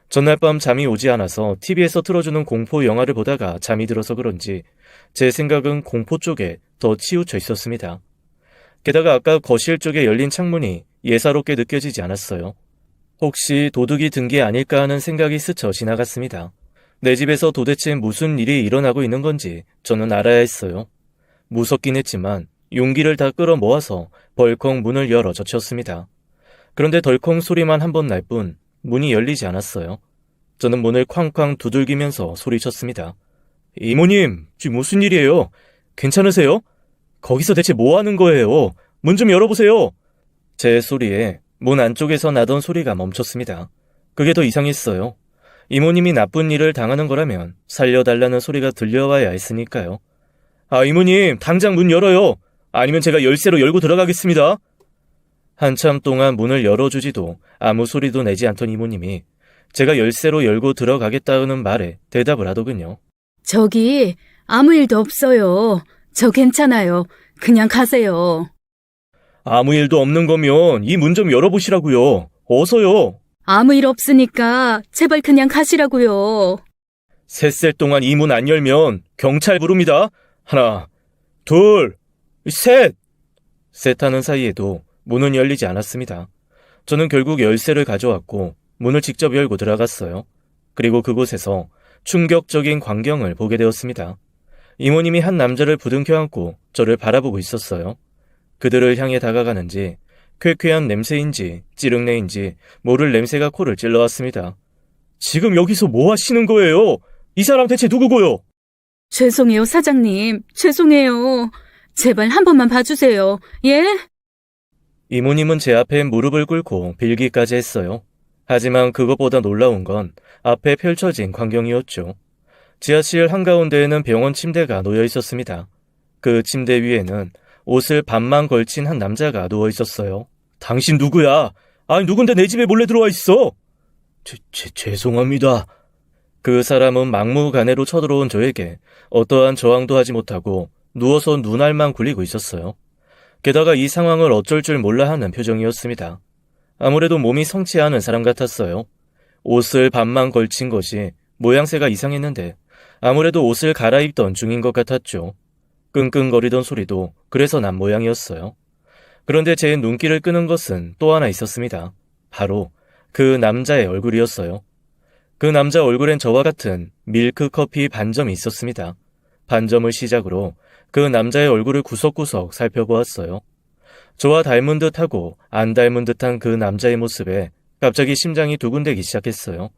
전날 밤 잠이 오지 않아서 TV에서 틀어주는 공포 영화를 보다가 잠이 들어서 그런지 제 생각은 공포 쪽에 더 치우쳐 있었습니다. 게다가 아까 거실 쪽에 열린 창문이 예사롭게 느껴지지 않았어요. 혹시 도둑이 든 게 아닐까 하는 생각이 스쳐 지나갔습니다. 내 집에서 도대체 무슨 일이 일어나고 있는 건지 저는 알아야 했어요. 무섭긴 했지만 용기를 다 끌어모아서 벌컥 문을 열어 젖혔습니다. 그런데 덜컹 소리만 한 번 날 뿐 문이 열리지 않았어요. 저는 문을 쾅쾅 두들기면서 소리쳤습니다. 이모님, 지금 무슨 일이에요? 괜찮으세요? 거기서 대체 뭐 하는 거예요? 문 좀 열어보세요. 제 소리에 문 안쪽에서 나던 소리가 멈췄습니다. 그게 더 이상했어요. 이모님이 나쁜 일을 당하는 거라면 살려달라는 소리가 들려와야 했으니까요. 아, 이모님, 당장 문 열어요. 아니면 제가 열쇠로 열고 들어가겠습니다. 한참 동안 문을 열어주지도 아무 소리도 내지 않던 이모님이 제가 열쇠로 열고 들어가겠다는 말에 대답을 하더군요. 저기 아무 일도 없어요. 저 괜찮아요. 그냥 가세요. 아무 일도 없는 거면 이 문 좀 열어보시라고요. 어서요. 아무 일 없으니까 제발 그냥 가시라고요. 셋셀 동안 이 문 안 열면 경찰 부릅니다. 하나, 둘, 셋! 셋하는 사이에도 문은 열리지 않았습니다. 저는 결국 열쇠를 가져왔고 문을 직접 열고 들어갔어요. 그리고 그곳에서 충격적인 광경을 보게 되었습니다. 이모님이 한 남자를 부둥켜 안고 저를 바라보고 있었어요. 그들을 향해 다가가는지 쾌쾌한 냄새인지 찌릉내인지 모를 냄새가 코를 찔러왔습니다. 지금 여기서 뭐 하시는 거예요? 이 사람 대체 누구고요? 죄송해요, 사장님. 죄송해요. 제발 한 번만 봐주세요. 예? 이모님은 제 앞에 무릎을 꿇고 빌기까지 했어요. 하지만 그것보다 놀라운 건 앞에 펼쳐진 광경이었죠. 지하실 한가운데에는 병원 침대가 놓여 있었습니다. 그 침대 위에는 옷을 반만 걸친 한 남자가 누워 있었어요. 당신 누구야? 아니, 누군데 내 집에 몰래 들어와 있어? 죄송합니다. 그 사람은 막무가내로 쳐들어온 저에게 어떠한 저항도 하지 못하고 누워서 눈알만 굴리고 있었어요. 게다가 이 상황을 어쩔 줄 몰라 하는 표정이었습니다. 아무래도 몸이 성치 않은 사람 같았어요. 옷을 반만 걸친 것이 모양새가 이상했는데 아무래도 옷을 갈아입던 중인 것 같았죠. 끙끙거리던 소리도 그래서 난 모양이었어요. 그런데 제 눈길을 끄는 것은 또 하나 있었습니다. 바로 그 남자의 얼굴이었어요. 그 남자 얼굴엔 저와 같은 밀크커피 반점이 있었습니다. 반점을 시작으로 그 남자의 얼굴을 구석구석 살펴보았어요. 저와 닮은 듯하고 안 닮은 듯한 그 남자의 모습에 갑자기 심장이 두근대기 시작했어요.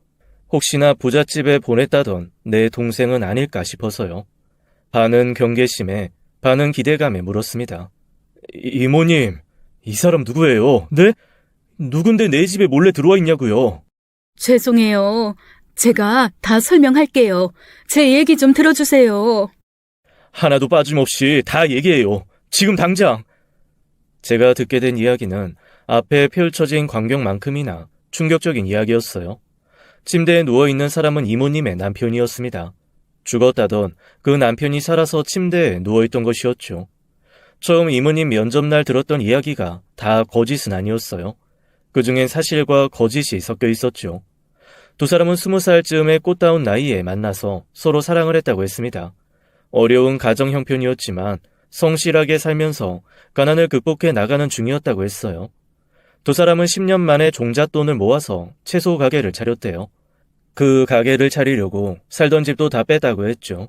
혹시나 부잣집에 보냈다던 내 동생은 아닐까 싶어서요. 반은 경계심에 반은 기대감에 물었습니다. 이모님, 이 사람 누구예요? 네? 누군데 내 집에 몰래 들어와 있냐고요? 죄송해요. 제가 다 설명할게요. 제 얘기 좀 들어주세요. 하나도 빠짐없이 다 얘기해요. 지금 당장. 제가 듣게 된 이야기는 앞에 펼쳐진 광경만큼이나 충격적인 이야기였어요. 침대에 누워있는 사람은 이모님의 남편이었습니다. 죽었다던 그 남편이 살아서 침대에 누워있던 것이었죠. 처음 이모님 면접날 들었던 이야기가 다 거짓은 아니었어요. 그중엔 사실과 거짓이 섞여 있었죠. 두 사람은 20살쯤의 꽃다운 나이에 만나서 서로 사랑을 했다고 했습니다. 어려운 가정 형편이었지만 성실하게 살면서 가난을 극복해 나가는 중이었다고 했어요. 두 사람은 10년 만에 종잣돈을 모아서 채소 가게를 차렸대요. 그 가게를 차리려고 살던 집도 다 뺐다고 했죠.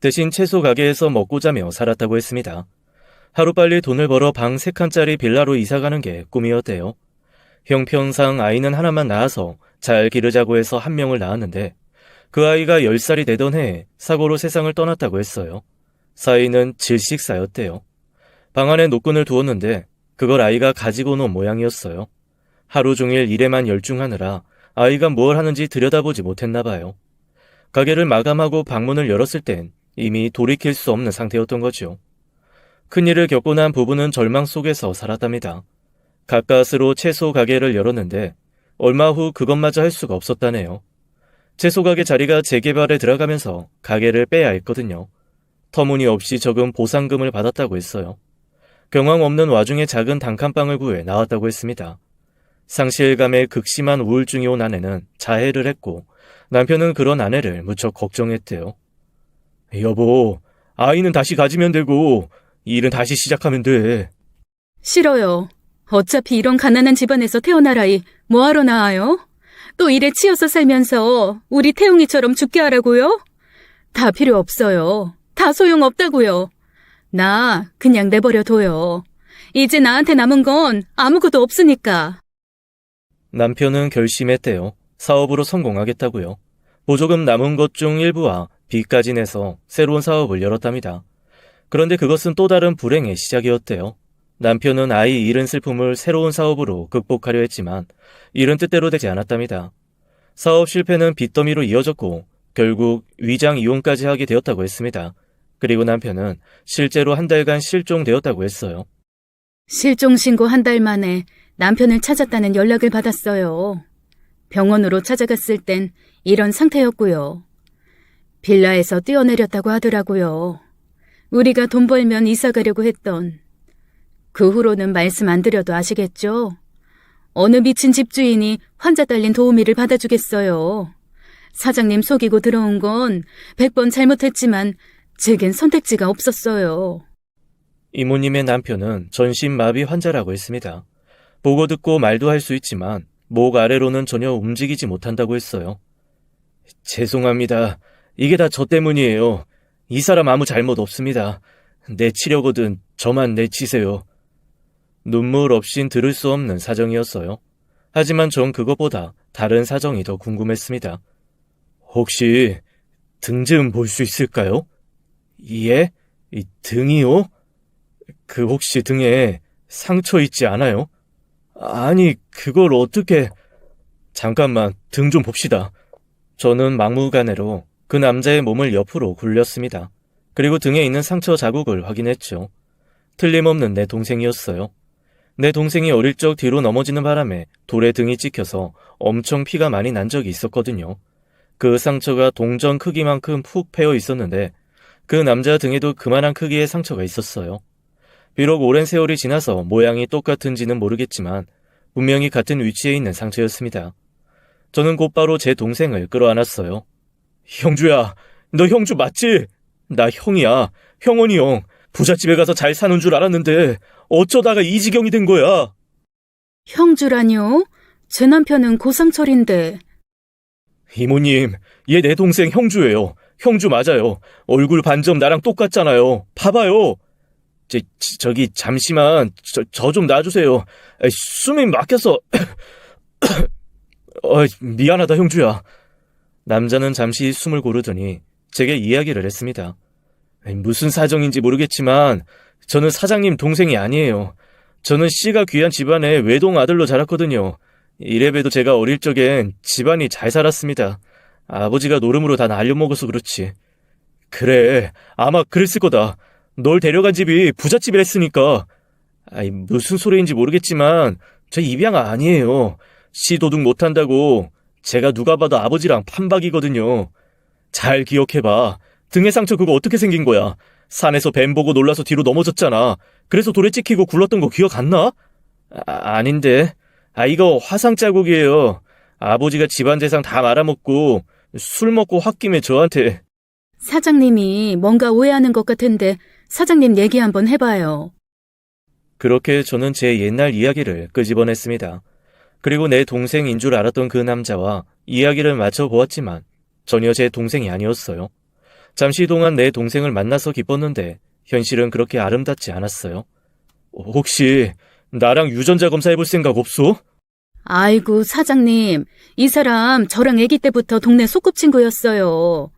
대신 채소 가게에서 먹고 자며 살았다고 했습니다. 하루빨리 돈을 벌어 방 3칸짜리 빌라로 이사가는 게 꿈이었대요. 형편상 아이는 하나만 낳아서 잘 기르자고 해서 한 명을 낳았는데 그 아이가 10살이 되던 해에 사고로 세상을 떠났다고 했어요. 사이는 질식사였대요. 방 안에 노끈을 두었는데 그걸 아이가 가지고 논 모양이었어요. 하루 종일 일에만 열중하느라 아이가 뭘 하는지 들여다보지 못했나 봐요. 가게를 마감하고 방문을 열었을 땐 이미 돌이킬 수 없는 상태였던 거죠. 큰일을 겪고 난 부부는 절망 속에서 살았답니다. 가까스로 채소 가게를 열었는데 얼마 후 그것마저 할 수가 없었다네요. 채소 가게 자리가 재개발에 들어가면서 가게를 빼야 했거든요. 터무니없이 적은 보상금을 받았다고 했어요. 경황 없는 와중에 작은 단칸방을 구해 나왔다고 했습니다. 상실감에 극심한 우울증이 온 아내는 자해를 했고 남편은 그런 아내를 무척 걱정했대요. 여보, 아이는 다시 가지면 되고 일은 다시 시작하면 돼. 싫어요. 어차피 이런 가난한 집안에서 태어날 아이 뭐하러 낳아요? 또 일에 치여서 살면서 우리 태웅이처럼 죽게 하라고요? 다 필요 없어요. 다 소용없다고요. 나 그냥 내버려둬요. 이제 나한테 남은 건 아무것도 없으니까. 남편은 결심했대요. 사업으로 성공하겠다고요. 보조금 남은 것 중 일부와 빚까지 내서 새로운 사업을 열었답니다. 그런데 그것은 또 다른 불행의 시작이었대요. 남편은 아이 잃은 슬픔을 새로운 사업으로 극복하려 했지만 일은 뜻대로 되지 않았답니다. 사업 실패는 빚더미로 이어졌고 결국 위장 이혼까지 하게 되었다고 했습니다. 그리고 남편은 실제로 한 달간 실종되었다고 했어요. 실종 신고 한 달 만에 남편을 찾았다는 연락을 받았어요. 병원으로 찾아갔을 땐 이런 상태였고요. 빌라에서 뛰어내렸다고 하더라고요. 우리가 돈 벌면 이사 가려고 했던. 그 후로는 말씀 안 드려도 아시겠죠? 어느 미친 집주인이 환자 딸린 도우미를 받아주겠어요. 사장님 속이고 들어온 건 100번 잘못했지만 제겐 선택지가 없었어요. 이모님의 남편은 전신마비 환자라고 했습니다. 보고 듣고 말도 할 수 있지만 목 아래로는 전혀 움직이지 못한다고 했어요. 죄송합니다. 이게 다 저 때문이에요. 이 사람 아무 잘못 없습니다. 내치려거든 저만 내치세요. 눈물 없인 들을 수 없는 사정이었어요. 하지만 전 그것보다 다른 사정이 더 궁금했습니다. 혹시 등 좀 볼 수 있을까요? 예? 이 등이요? 그 혹시 등에 상처 있지 않아요? 아니, 그걸 어떻게... 잠깐만, 등 좀 봅시다. 저는 막무가내로 그 남자의 몸을 옆으로 굴렸습니다. 그리고 등에 있는 상처 자국을 확인했죠. 틀림없는 내 동생이었어요. 내 동생이 어릴 적 뒤로 넘어지는 바람에 돌에 등이 찍혀서 엄청 피가 많이 난 적이 있었거든요. 그 상처가 동전 크기만큼 푹 패여 있었는데 그 남자 등에도 그만한 크기의 상처가 있었어요. 비록 오랜 세월이 지나서 모양이 똑같은지는 모르겠지만 분명히 같은 위치에 있는 상처였습니다. 저는 곧바로 제 동생을 끌어안았어요. 형주야, 너 형주 맞지? 나 형이야. 형원이 형. 부잣집에 가서 잘 사는 줄 알았는데 어쩌다가 이 지경이 된 거야. 형주라뇨? 제 남편은 고상철인데. 이모님, 얘 내 동생 형주예요. 형주 맞아요. 얼굴 반점 나랑 똑같잖아요. 봐봐요. 저기 잠시만 저 좀 놔주세요. 숨이 막혀서 미안하다 형주야. 남자는 잠시 숨을 고르더니 제게 이야기를 했습니다. 무슨 사정인지 모르겠지만 저는 사장님 동생이 아니에요. 저는 씨가 귀한 집안의 외동 아들로 자랐거든요. 이래봬도 제가 어릴 적엔 집안이 잘 살았습니다. 아버지가 노름으로 다 날려먹어서 그렇지. 그래, 아마 그랬을 거다. 널 데려간 집이 부잣집이랬으니까. 무슨 소리인지 모르겠지만 저 입양 아니에요. 씨 도둑 못한다고 제가 누가 봐도 아버지랑 판박이거든요. 잘 기억해봐. 등에 상처 그거 어떻게 생긴 거야? 산에서 뱀 보고 놀라서 뒤로 넘어졌잖아. 그래서 돌에 찍히고 굴렀던 거 기억 안 나? 아닌데. 이거 화상 자국이에요. 아버지가 집안 재산 다 말아먹고 술 먹고 홧김에 저한테. 사장님이 뭔가 오해하는 것 같은데 사장님 얘기 한번 해봐요. 그렇게 저는 제 옛날 이야기를 끄집어냈습니다. 그리고 내 동생인 줄 알았던 그 남자와 이야기를 맞춰보았지만 전혀 제 동생이 아니었어요. 잠시 동안 내 동생을 만나서 기뻤는데 현실은 그렇게 아름답지 않았어요. 혹시 나랑 유전자 검사해볼 생각 없어? 아이고, 사장님. 이 사람 저랑 아기 때부터 동네 소꿉친구였어요.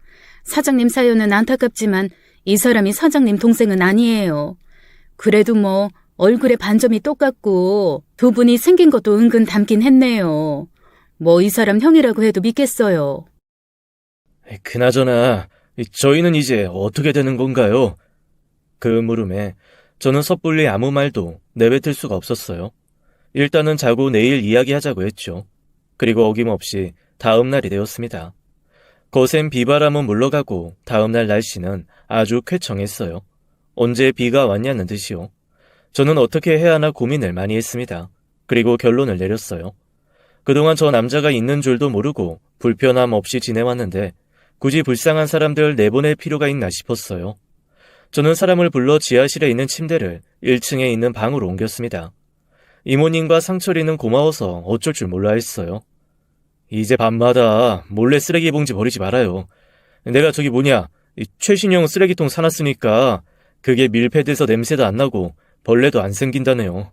사장님 사연은 안타깝지만 이 사람이 사장님 동생은 아니에요. 그래도 뭐 얼굴에 반점이 똑같고 두 분이 생긴 것도 은근 닮긴 했네요. 뭐 이 사람 형이라고 해도 믿겠어요. 그나저나 저희는 이제 어떻게 되는 건가요? 그 물음에 저는 섣불리 아무 말도 내뱉을 수가 없었어요. 일단은 자고 내일 이야기하자고 했죠. 그리고 어김없이 다음 날이 되었습니다. 거센 비바람은 물러가고 다음 날 날씨는 아주 쾌청했어요. 언제 비가 왔냐는 듯이요. 저는 어떻게 해야 하나 고민을 많이 했습니다. 그리고 결론을 내렸어요. 그동안 저 남자가 있는 줄도 모르고 불편함 없이 지내왔는데 굳이 불쌍한 사람들 내보낼 필요가 있나 싶었어요. 저는 사람을 불러 지하실에 있는 침대를 1층에 있는 방으로 옮겼습니다. 이모님과 상철이는 고마워서 어쩔 줄 몰라 했어요. 이제 밤마다 몰래 쓰레기 봉지 버리지 말아요. 내가 최신형 쓰레기통 사놨으니까 그게 밀폐돼서 냄새도 안 나고 벌레도 안 생긴다네요.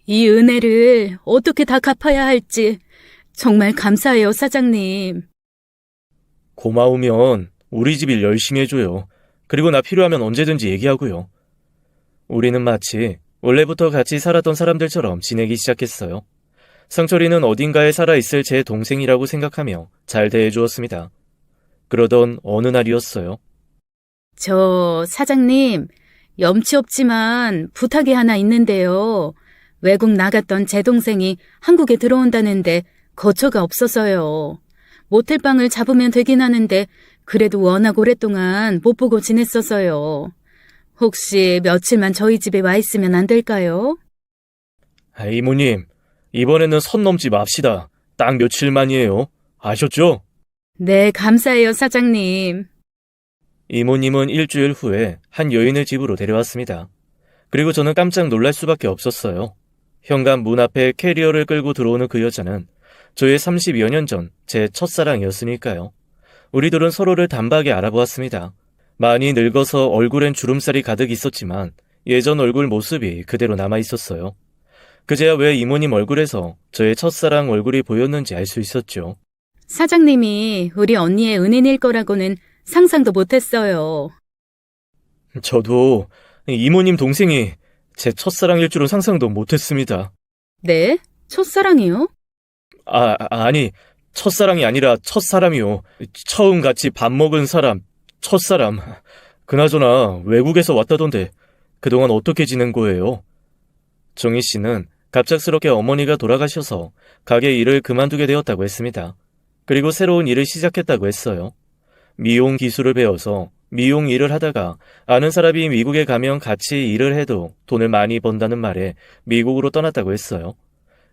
이 은혜를 어떻게 다 갚아야 할지 정말 감사해요, 사장님. 고마우면 우리 집 일 열심히 해줘요. 그리고 나 필요하면 언제든지 얘기하고요. 우리는 마치 원래부터 같이 살았던 사람들처럼 지내기 시작했어요. 상철이는 어딘가에 살아있을 제 동생이라고 생각하며 잘 대해주었습니다. 그러던 어느 날이었어요. 저 사장님, 염치 없지만 부탁이 하나 있는데요. 외국 나갔던 제 동생이 한국에 들어온다는데 거처가 없어서요. 모텔방을 잡으면 되긴 하는데 그래도 워낙 오랫동안 못 보고 지냈어서요. 혹시 며칠만 저희 집에 와 있으면 안 될까요? 이모님, 이번에는 선 넘지 맙시다. 딱 며칠만이에요. 아셨죠? 네, 감사해요, 사장님. 이모님은 일주일 후에 한 여인을 집으로 데려왔습니다. 그리고 저는 깜짝 놀랄 수밖에 없었어요. 현관 문 앞에 캐리어를 끌고 들어오는 그 여자는 저의 30여 년 전 제 첫사랑이었으니까요. 우리 둘은 서로를 단박에 알아보았습니다. 많이 늙어서 얼굴엔 주름살이 가득 있었지만 예전 얼굴 모습이 그대로 남아있었어요. 그제야 왜 이모님 얼굴에서 저의 첫사랑 얼굴이 보였는지 알 수 있었죠. 사장님이 우리 언니의 은인일 거라고는 상상도 못했어요. 저도 이모님 동생이 제 첫사랑일 줄은 상상도 못했습니다. 네? 첫사랑이요? 아니, 첫사랑이 아니라 첫사람이요. 처음 같이 밥 먹은 사람, 첫사람. 그나저나 외국에서 왔다던데 그동안 어떻게 지낸 거예요? 정희 씨는 갑작스럽게 어머니가 돌아가셔서 가게 일을 그만두게 되었다고 했습니다. 그리고 새로운 일을 시작했다고 했어요. 미용 기술을 배워서 미용 일을 하다가 아는 사람이 미국에 가면 같이 일을 해도 돈을 많이 번다는 말에 미국으로 떠났다고 했어요.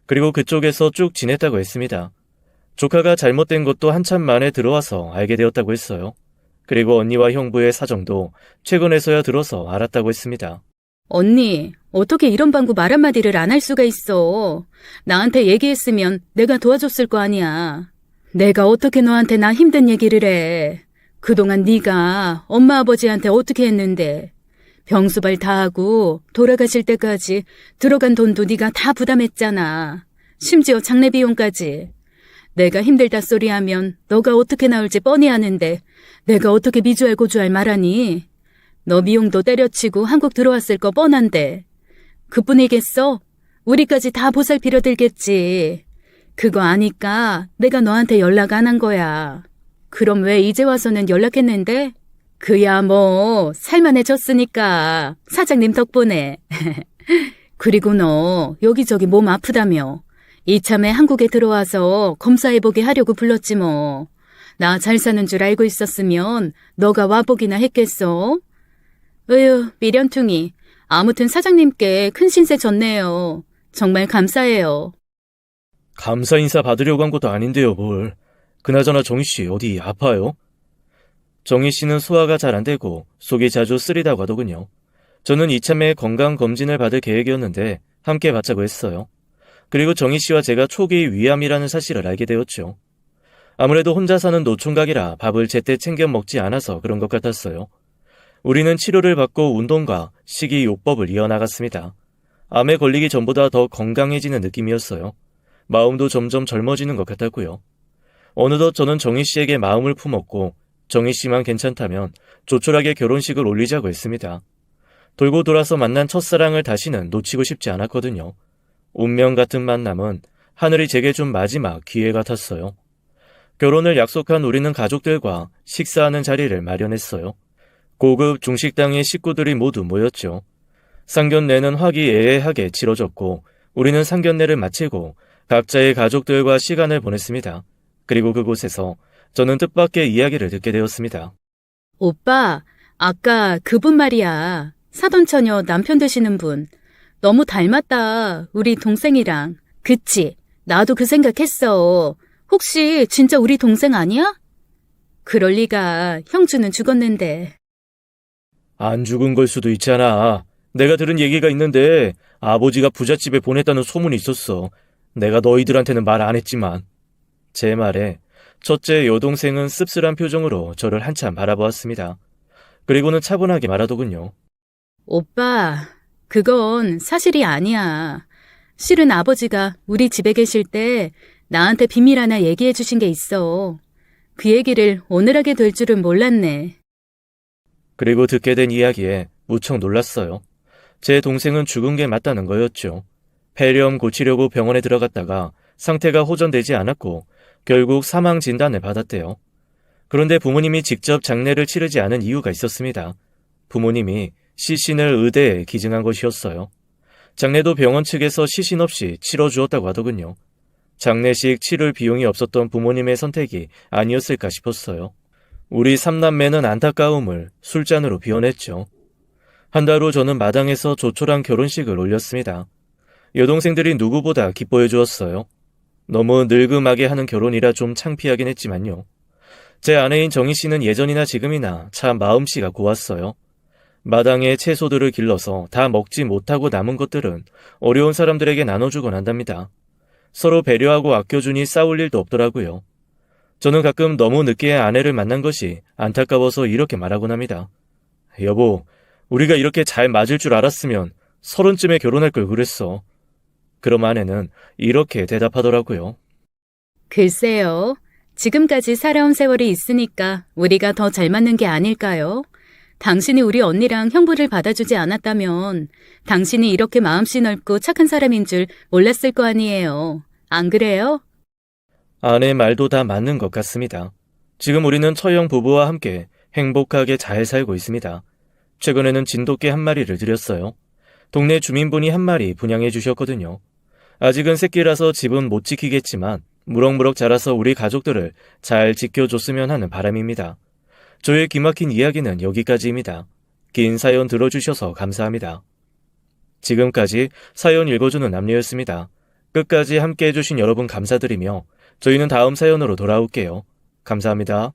그리고 그쪽에서 쭉 지냈다고 했습니다. 조카가 잘못된 것도 한참 만에 들어와서 알게 되었다고 했어요. 그리고 언니와 형부의 사정도 최근에서야 들어서 알았다고 했습니다. 언니, 어떻게 이런 방구 말 한마디를 안 할 수가 있어. 나한테 얘기했으면 내가 도와줬을 거 아니야. 내가 어떻게 너한테 나 힘든 얘기를 해. 그동안 네가 엄마 아버지한테 어떻게 했는데 병수발 다 하고 돌아가실 때까지 들어간 돈도 네가 다 부담했잖아. 심지어 장례 비용까지. 내가 힘들다 소리하면 너가 어떻게 나올지 뻔히 아는데 내가 어떻게 미주알 고주알 말하니? 너 미용도 때려치고 한국 들어왔을 거 뻔한데 그뿐이겠어? 우리까지 다 보살피려 들겠지. 그거 아니까 내가 너한테 연락 안 한 거야. 그럼 왜 이제 와서는 연락했는데? 그야 뭐 살만해졌으니까 사장님 덕분에. 그리고 너 여기저기 몸 아프다며. 이참에 한국에 들어와서 검사해보게 하려고 불렀지 뭐. 나 잘 사는 줄 알고 있었으면 너가 와보기나 했겠어? 으유, 미련퉁이. 아무튼 사장님께 큰 신세 졌네요. 정말 감사해요. 감사 인사 받으려고 한 것도 아닌데요, 뭘. 그나저나 정희씨 어디 아파요? 정희씨는 소화가 잘 안 되고 속이 자주 쓰리다고 하더군요. 저는 이참에 건강검진을 받을 계획이었는데 함께 받자고 했어요. 그리고 정희씨와 제가 초기 위암이라는 사실을 알게 되었죠. 아무래도 혼자 사는 노총각이라 밥을 제때 챙겨 먹지 않아서 그런 것 같았어요. 우리는 치료를 받고 운동과 식이요법을 이어나갔습니다. 암에 걸리기 전보다 더 건강해지는 느낌이었어요. 마음도 점점 젊어지는 것 같았고요. 어느덧 저는 정희씨에게 마음을 품었고 정희씨만 괜찮다면 조촐하게 결혼식을 올리자고 했습니다. 돌고 돌아서 만난 첫사랑을 다시는 놓치고 싶지 않았거든요. 운명 같은 만남은 하늘이 제게 준 마지막 기회 같았어요. 결혼을 약속한 우리는 가족들과 식사하는 자리를 마련했어요. 고급 중식당의 식구들이 모두 모였죠. 상견례는 화기애애하게 치러졌고 우리는 상견례를 마치고 각자의 가족들과 시간을 보냈습니다. 그리고 그곳에서 저는 뜻밖의 이야기를 듣게 되었습니다. 오빠, 아까 그분 말이야. 사돈 처녀 남편 되시는 분. 너무 닮았다. 우리 동생이랑. 그치? 나도 그 생각했어. 혹시 진짜 우리 동생 아니야? 그럴 리가. 형주는 죽었는데. 안 죽은 걸 수도 있잖아. 내가 들은 얘기가 있는데 아버지가 부잣집에 보냈다는 소문이 있었어. 내가 너희들한테는 말 안 했지만. 제 말에 첫째 여동생은 씁쓸한 표정으로 저를 한참 바라보았습니다. 그리고는 차분하게 말하더군요. 오빠, 그건 사실이 아니야. 실은 아버지가 우리 집에 계실 때 나한테 비밀 하나 얘기해 주신 게 있어. 그 얘기를 오늘 하게 될 줄은 몰랐네. 그리고 듣게 된 이야기에 무척 놀랐어요. 제 동생은 죽은 게 맞다는 거였죠. 폐렴 고치려고 병원에 들어갔다가 상태가 호전되지 않았고 결국 사망 진단을 받았대요. 그런데 부모님이 직접 장례를 치르지 않은 이유가 있었습니다. 부모님이 시신을 의대에 기증한 것이었어요. 장례도 병원 측에서 시신 없이 치러주었다고 하더군요. 장례식 치를 비용이 없었던 부모님의 선택이 아니었을까 싶었어요. 우리 삼남매는 안타까움을 술잔으로 비워냈죠. 한 달 후 저는 마당에서 조촐한 결혼식을 올렸습니다. 여동생들이 누구보다 기뻐해 주었어요. 너무 늙음하게 하는 결혼이라 좀 창피하긴 했지만요. 제 아내인 정희 씨는 예전이나 지금이나 참 마음씨가 고왔어요. 마당에 채소들을 길러서 다 먹지 못하고 남은 것들은 어려운 사람들에게 나눠주곤 한답니다. 서로 배려하고 아껴주니 싸울 일도 없더라고요. 저는 가끔 너무 늦게 아내를 만난 것이 안타까워서 이렇게 말하곤 합니다. 여보, 우리가 이렇게 잘 맞을 줄 알았으면 30쯤에 결혼할 걸 그랬어. 그럼 아내는 이렇게 대답하더라고요. 글쎄요. 지금까지 살아온 세월이 있으니까 우리가 더 잘 맞는 게 아닐까요? 당신이 우리 언니랑 형부를 받아주지 않았다면 당신이 이렇게 마음씨 넓고 착한 사람인 줄 몰랐을 거 아니에요. 안 그래요? 아내 말도 다 맞는 것 같습니다. 지금 우리는 처형 부부와 함께 행복하게 잘 살고 있습니다. 최근에는 진돗개 한 마리를 들였어요. 동네 주민분이 한 마리 분양해 주셨거든요. 아직은 새끼라서 집은 못 지키겠지만 무럭무럭 자라서 우리 가족들을 잘 지켜줬으면 하는 바람입니다. 저의 기막힌 이야기는 여기까지입니다. 긴 사연 들어주셔서 감사합니다. 지금까지 사연 읽어주는 남녀였습니다. 끝까지 함께 해주신 여러분 감사드리며 저희는 다음 사연으로 돌아올게요. 감사합니다.